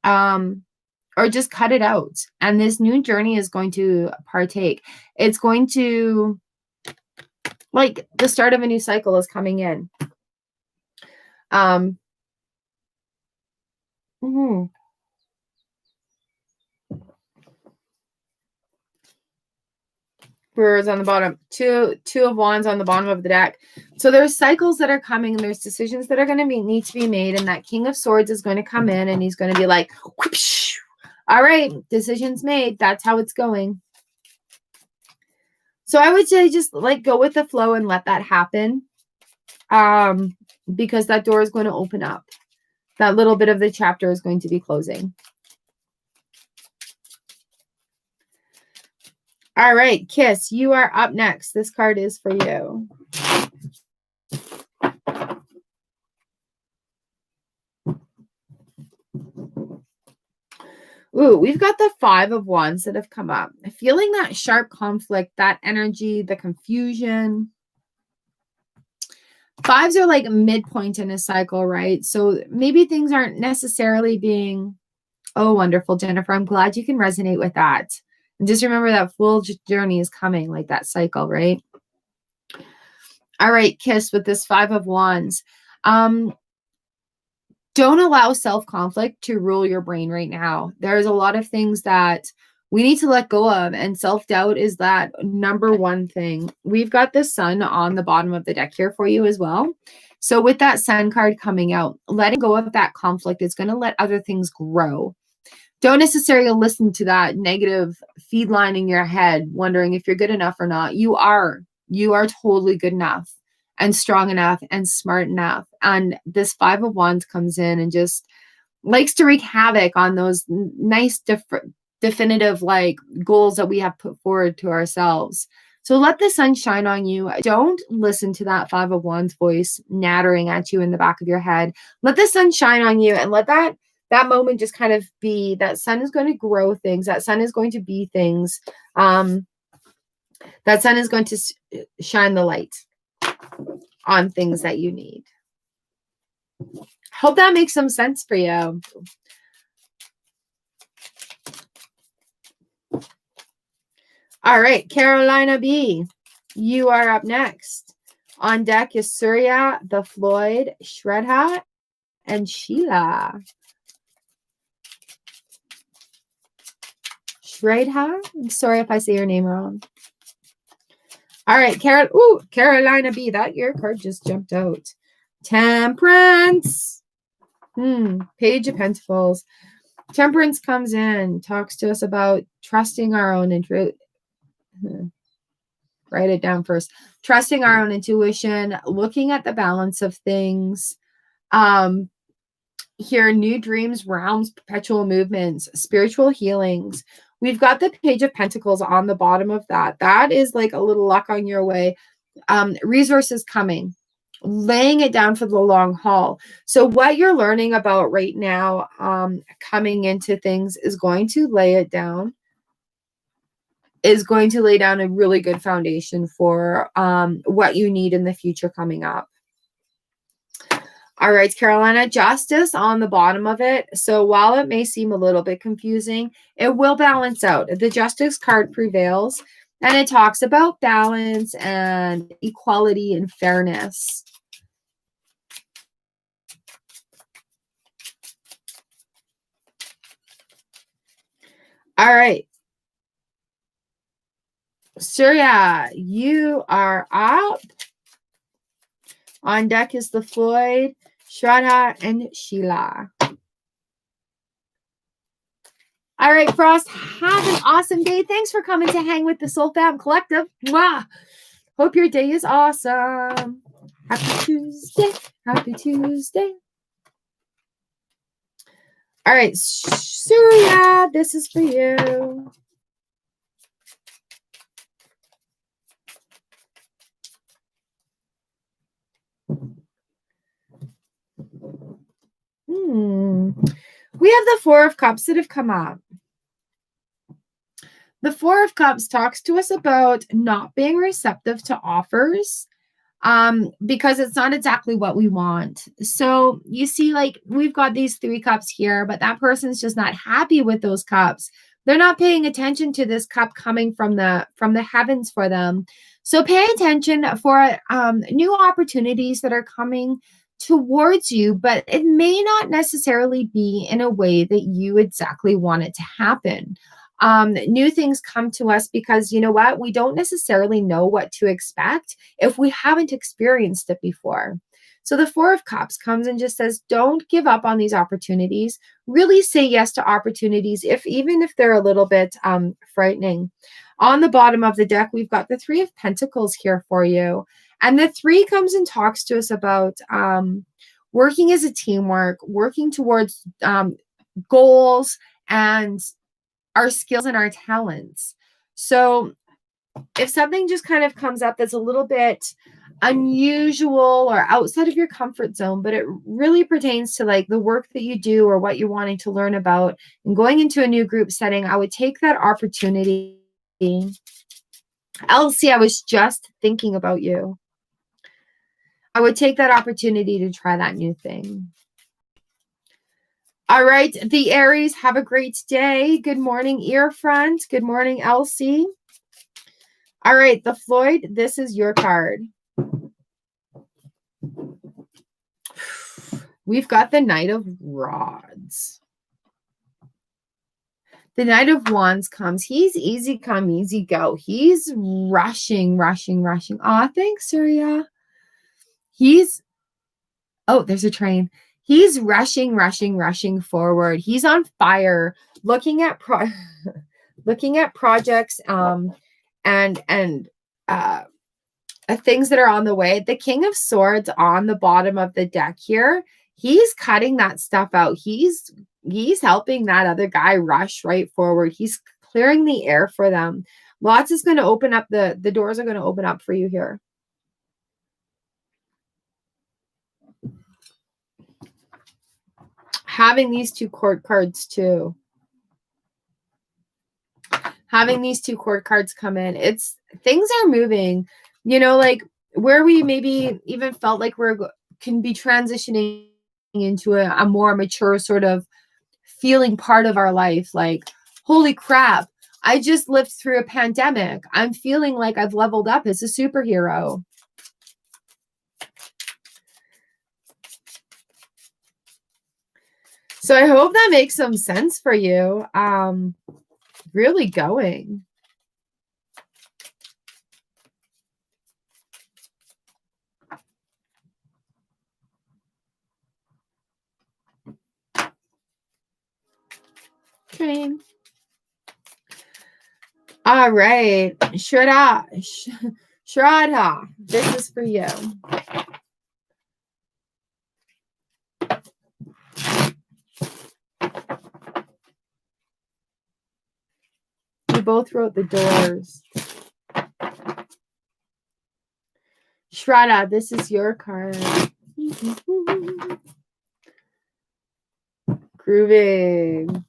or just cut it out. And this new journey is going to partake. It's going to, like, the start of a new cycle is coming in. Brewers on the bottom, two of wands on the bottom of the deck. So there's cycles that are coming and there's decisions that are going to need to be made. And that King of Swords is going to come in and he's going to be like, whoosh, all right, decisions made. That's how it's going. So I would say just like go with the flow and let that happen. Because that door is going to open up. That little bit of the chapter is going to be closing. All right, Kiss, you are up next. This card is for you. Ooh, we've got the Five of Wands that have come up. Feeling that sharp conflict, that energy, the confusion. Fives are like midpoint in a cycle, right? So maybe things aren't necessarily being, oh, wonderful, Jennifer. I'm glad you can resonate with that. And just remember that Fool journey is coming, like that cycle, right? All right, Kiss, with this Five of Wands. Don't allow self-conflict to rule your brain right now. There's a lot of things that we need to let go of, and self-doubt is that number one thing. We've got the Sun on the bottom of the deck here for you as well. So with that Sun card coming out, letting go of that conflict is going to let other things grow. Don't necessarily listen to that negative feed line in your head, wondering if you're good enough or not. You are totally good enough and strong enough and smart enough. And this Five of Wands comes in and just likes to wreak havoc on those nice, definitive like goals that we have put forward to ourselves. So let the sun shine on you. Don't listen to that Five of Wands voice nattering at you in the back of your head. Let the sun shine on you and let that moment just kind of be. That sun is going to grow things. That sun is going to be things. That sun is going to shine the light on things that you need. Hope that makes some sense for you. All right, Carolina B, you are up next. On deck is Surya, the Floyd, Shraddha, and Sheila. Shraddha? I'm sorry if I say your name wrong. All right, Carolina B, that your card just jumped out. Temperance. Page of Pentacles. Temperance comes in, talks to us about trusting our own intuition. Write it down first. Trusting our own intuition, looking at the balance of things. Here, new dreams, realms, perpetual movements, spiritual healings. We've got the Page of Pentacles on the bottom of that. That is like a little luck on your way. Resources coming. laying it down for the long haul. So what you're learning about right now, coming into things, is going to lay down a really good foundation for what you need in the future coming up. All right, Carolina, justice on the bottom of it. So while it may seem a little bit confusing, it will balance out. The justice card prevails, and it talks about balance and equality and fairness. All right. Surya, you are up. On deck is the Floyd, Shraddha, and Sheila. All right, Frost, have an awesome day. Thanks for coming to hang with the Soul Fam Collective. Mwah! Hope your day is awesome. Happy Tuesday. Happy Tuesday. All right, Surya, this is for you. We have the Four of Cups that have come up. The Four of Cups talks to us about not being receptive to offers, because it's not exactly what we want. So you see, like, we've got these 3 cups here, but that person's just not happy with those cups. They're not paying attention to this cup coming from the heavens for them. So pay attention for new opportunities that are coming towards you, but it may not necessarily be in a way that you exactly want it to happen. New things come to us because, you know what, we don't necessarily know what to expect if we haven't experienced it before. So the Four of Cups comes and just says, don't give up on these opportunities. Really say yes to opportunities, even if they're a little bit frightening. On the bottom of the deck, we've got the Three of Pentacles here for you. And the 3 comes and talks to us about working as a teamwork, working towards goals and our skills and our talents. So if something just kind of comes up that's a little bit unusual or outside of your comfort zone, but it really pertains to like the work that you do or what you're wanting to learn about and going into a new group setting, I would take that opportunity. Elsie, I was just thinking about you. I would take that opportunity to try that new thing. All right, the Aries, have a great day. Good morning, Earfront. Good morning, Elsie. All right, the Floyd, this is your card. We've got the Knight of Rods. The Knight of Wands comes. He's easy come, easy go. He's rushing. Aw, thanks, Surya. Oh, there's a train. He's rushing forward. He's on fire, looking at projects and things that are on the way. The King of Swords on the bottom of the deck here. He's cutting that stuff out. He's helping that other guy rush right forward. He's clearing the air for them. Lots is going to open up. The doors are going to open up for you here. Having these 2 court cards too. Having these 2 court cards come in. It's things are moving, you know, like where we maybe even felt like can be transitioning into a more mature sort of feeling part of our life. Like, holy crap, I just lived through a pandemic. I'm feeling like I've leveled up as a superhero. So I hope that makes some sense for you. Really going. Okay. All right. Shraddha, this is for you. You both wrote the doors. Shraddha, this is your card. Grooving.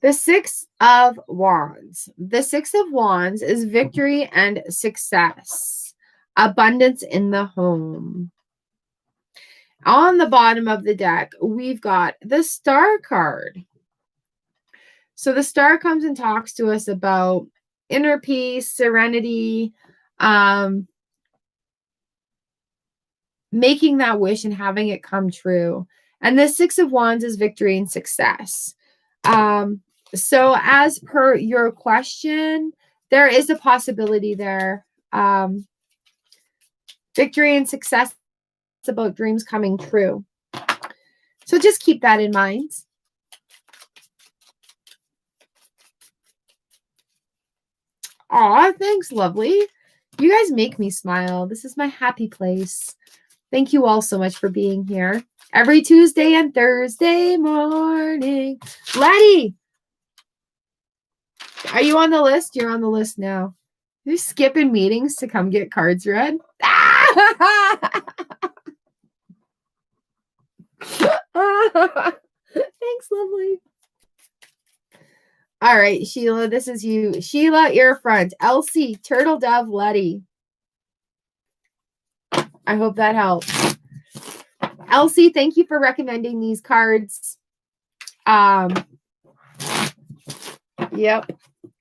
The Six of Wands. The Six of Wands is victory and success. Abundance in the home. On the bottom of the deck, we've got the Star card. So the Star comes and talks to us about inner peace, serenity, making that wish and having it come true. And the Six of Wands is victory and success. So as per your question, there is a possibility there. Victory and success is about dreams coming true. So just keep that in mind. Aw, thanks, lovely. You guys make me smile. This is my happy place. Thank you all so much for being here. Every Tuesday and Thursday morning. Letty! Are you on the list? You're on the list now. You're skipping meetings to come get cards read? Thanks, lovely. All right, Sheila, this is you. Sheila, ear front. Elsie, Turtle Dove, Letty. I hope that helps. Elsie, thank you for recommending these cards. Yep.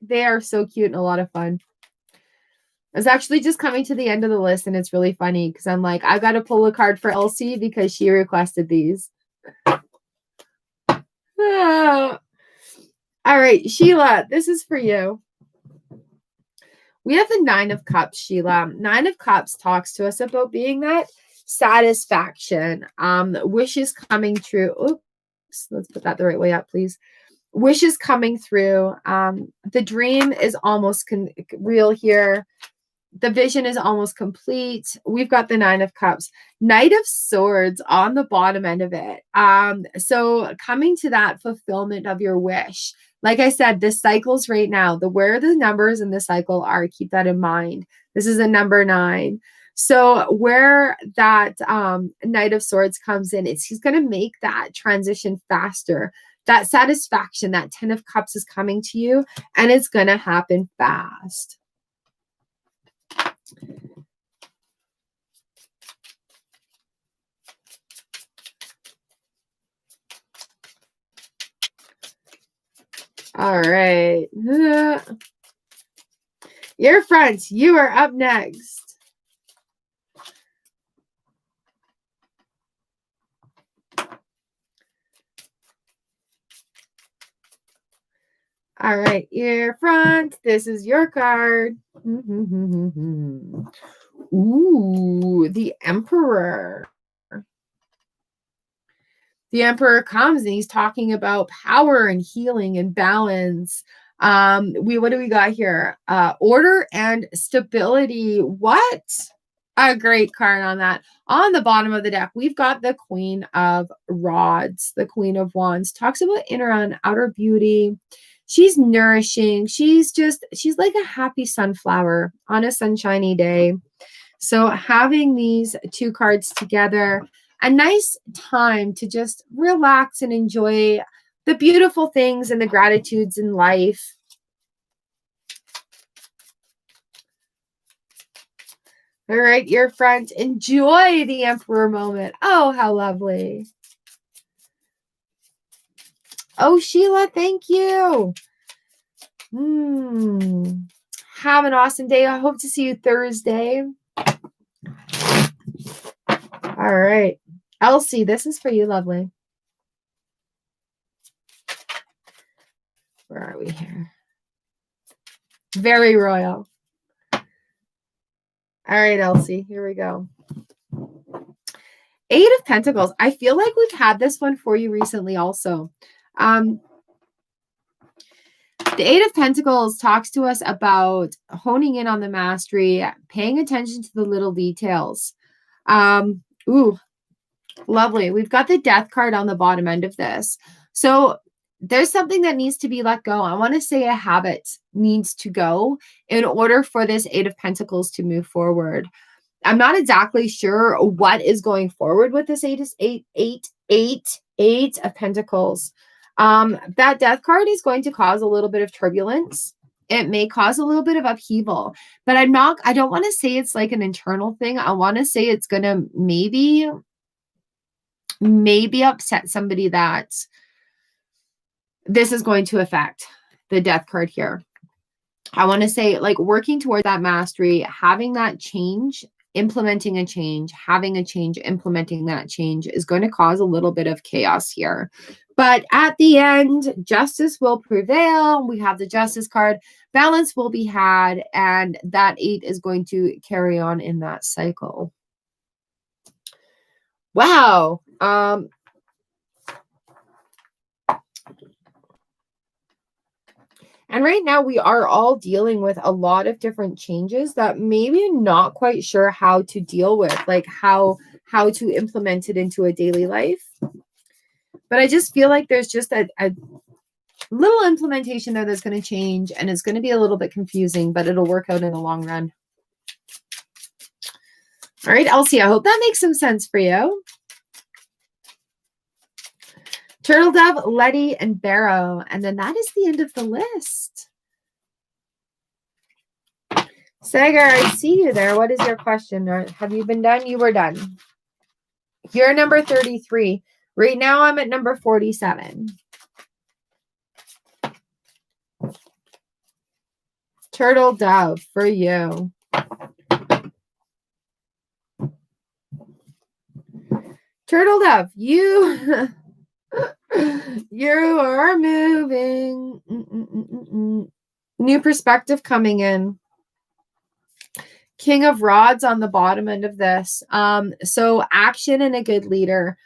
They are so cute and a lot of fun. I was actually just coming to the end of the list, and it's really funny because I'm like, I got to pull a card for Elsie because she requested these. All right, Sheila, this is for you. We have the Nine of Cups, Sheila. Nine of Cups talks to us about being that satisfaction. Wishes coming true. Oops, let's put that the right way up, please. Wishes coming through. The dream is almost real here. The vision is almost complete. We've got the Nine of Cups. Knight of Swords on the bottom end of it. So coming to that fulfillment of your wish. Like I said, the cycles right now, where the numbers in the cycle are, keep that in mind. This is a number 9. So where that Knight of Swords comes in, he's going to make that transition faster. That satisfaction, that 10 of Cups is coming to you, and it's going to happen fast. All right. Your front, you are up next. All right, ear front. This is your card. Ooh, the Emperor. The Emperor comes and he's talking about power and healing and balance. What do we got here? Order and stability. What? A great card on that. On the bottom of the deck, we've got the Queen of Rods, the Queen of Wands. Talks about inner and outer beauty. She's nourishing. She's like a happy sunflower on a sunshiny day. So having these two cards together, a nice time to just relax and enjoy the beautiful things and the gratitudes in life. All right, your front. Enjoy the Emperor moment. Oh, how lovely. Oh, Sheila, thank you. Have an awesome day. I hope to see you Thursday. All right. Elsie, this is for you, lovely. Where are we here? Very royal. All right, Elsie, here we go. 8 of Pentacles. I feel like we've had this one for you recently also. The 8 of Pentacles talks to us about honing in on the mastery, paying attention to the little details. Ooh, lovely. We've got the Death card on the bottom end of this. So there's something that needs to be let go. I want to say a habit needs to go in order for this Eight of Pentacles to move forward. I'm not exactly sure what is going forward with this Eight of Pentacles. That Death card is going to cause a little bit of turbulence. It may cause a little bit of upheaval, but I don't want to say it's like an internal thing. I want to say it's going to maybe upset somebody that this is going to affect. The Death card here. I want to say, like, working towards that mastery, having that change, implementing a change, having a change, implementing that change is going to cause a little bit of chaos here. But at the end, justice will prevail. We have the Justice card. Balance will be had, and that 8 is going to carry on in that cycle. Wow. And right now we are all dealing with a lot of different changes that maybe not quite sure how to deal with, like how to implement it into a daily life. But I just feel like there's just a little implementation there that's going to change, and it's going to be a little bit confusing, but it'll work out in the long run. All right, Elsie, I hope that makes some sense for you. Turtle Dove, Letty, and Barrow. And then that is the end of the list. Sagar, I see you there. What is your question? Or have you been done? You were done. You're number 33. Right now I'm at number 47. Turtle Dove for you. Turtle Dove, you... you are moving. New perspective coming in. King of Rods on the bottom end of this. So action and a good leader.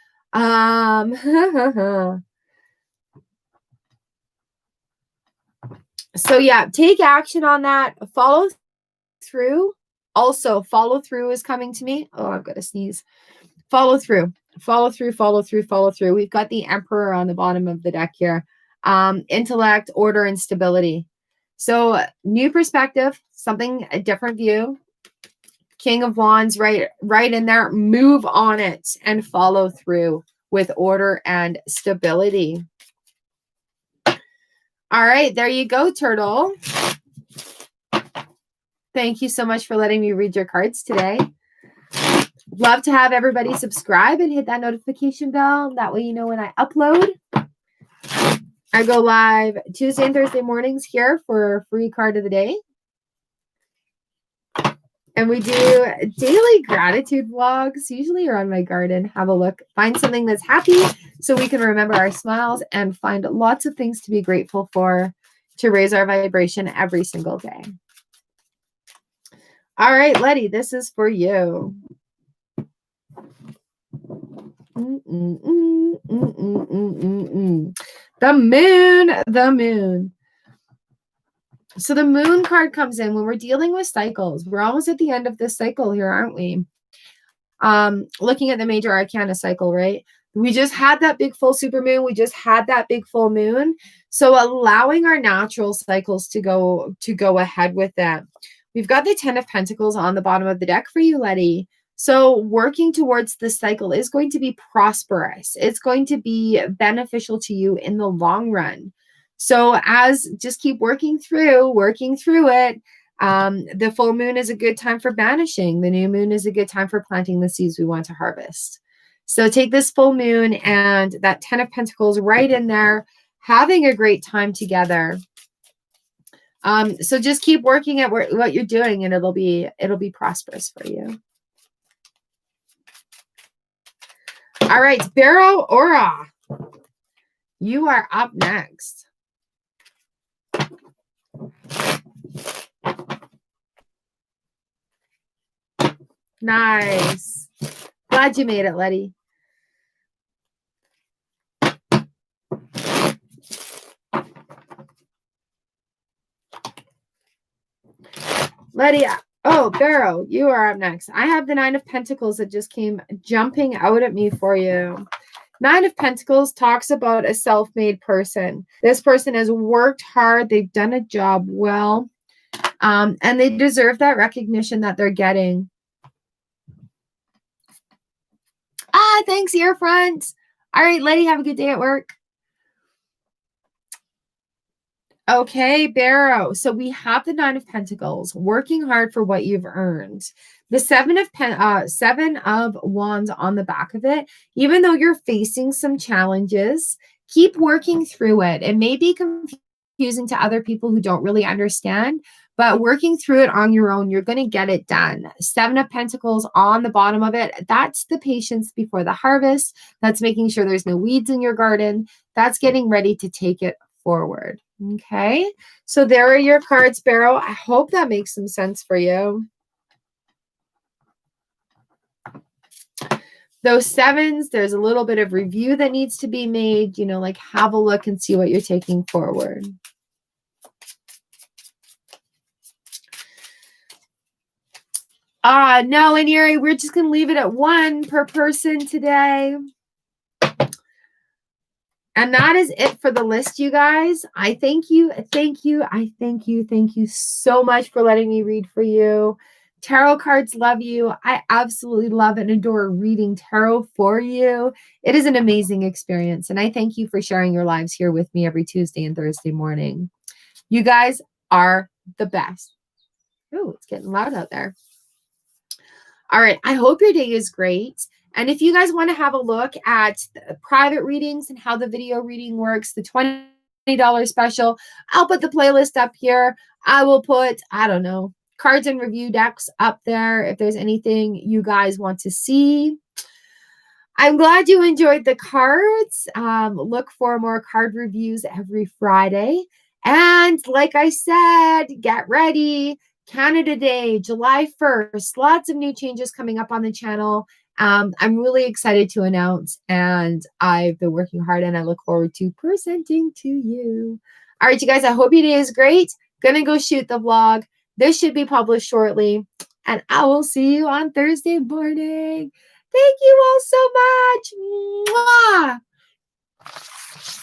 So yeah, take action on that. Follow through. Also, follow through is coming to me. Oh, I've got to sneeze. Follow through. Follow through, follow through, follow through. We've got the Emperor on the bottom of the deck here. Intellect, order, and stability. So new perspective, something, a different view. King of Wands right in there. Move on it and follow through with order and stability. All right, there you go, Turtle. Thank you so much for letting me read your cards today. Love to have everybody subscribe and hit that notification bell. That way you know when I upload. I go live Tuesday and Thursday mornings here for a free card of the day. And we do daily gratitude vlogs, usually around my garden. Have a look. Find something that's happy so we can remember our smiles and find lots of things to be grateful for to raise our vibration every single day. All right, Letty, this is for you. The moon. So the moon card comes in when we're dealing with cycles. We're almost at the end of this cycle here, aren't we? Looking at the major arcana cycle, right? We just had that big full supermoon. We just had that big full moon. So allowing our natural cycles to go ahead with that. We've got the 10 of Pentacles on the bottom of the deck for you, Letty. So working towards this cycle is going to be prosperous. It's going to be beneficial to you in the long run. So just keep working through it. The full moon is a good time for banishing. The new moon is a good time for planting the seeds we want to harvest. So take this full moon and that 10 of Pentacles right in there, having a great time together. So just keep working at what you're doing, and it'll be prosperous for you. All right, Barrow Aura, you are up next. Nice. Glad you made it, Letty. Letty, oh, Barrow, you are up next. I have the 9 of Pentacles that just came jumping out at me for you. Nine of Pentacles talks about a self-made person. This person has worked hard. They've done a job well. And they deserve that recognition that they're getting. Thanks, Earfront. All right, Letty, have a good day at work. Okay, Barrow. So we have the Nine of Pentacles, working hard for what you've earned. The Seven of Wands on the back of it. Even though you're facing some challenges, keep working through it. It may be confusing to other people who don't really understand, but working through it on your own, you're going to get it done. Seven of Pentacles on the bottom of it. That's the patience before the harvest. That's making sure there's no weeds in your garden. That's getting ready to take it forward. Okay, so there are your cards, Barrow. I hope that makes some sense for you. Those sevens, there's a little bit of review that needs to be made, you know, like have a look and see what you're taking forward. No, Aniri, we're just going to leave it at 1 per person today. And that is it for the list, you guys. I thank you. Thank you. I thank you. Thank you so much for letting me read for you. Tarot cards love you. I absolutely love and adore reading tarot for you. It is an amazing experience. And I thank you for sharing your lives here with me every Tuesday and Thursday morning. You guys are the best. Oh, it's getting loud out there. All right. I hope your day is great. And if you guys want to have a look at private readings and how the video reading works, the $20 special, I'll put the playlist up here. I will put, I don't know, cards and review decks up there if there's anything you guys want to see. I'm glad you enjoyed the cards. Look for more card reviews every Friday. And like I said, get ready. Canada Day, July 1st. Lots of new changes coming up on the channel. I'm really excited to announce, and I've been working hard, and I look forward to presenting to you. All right, you guys, I hope your day is great. Gonna go shoot the vlog. This should be published shortly, and I will see you on Thursday morning. Thank you all so much. Mwah!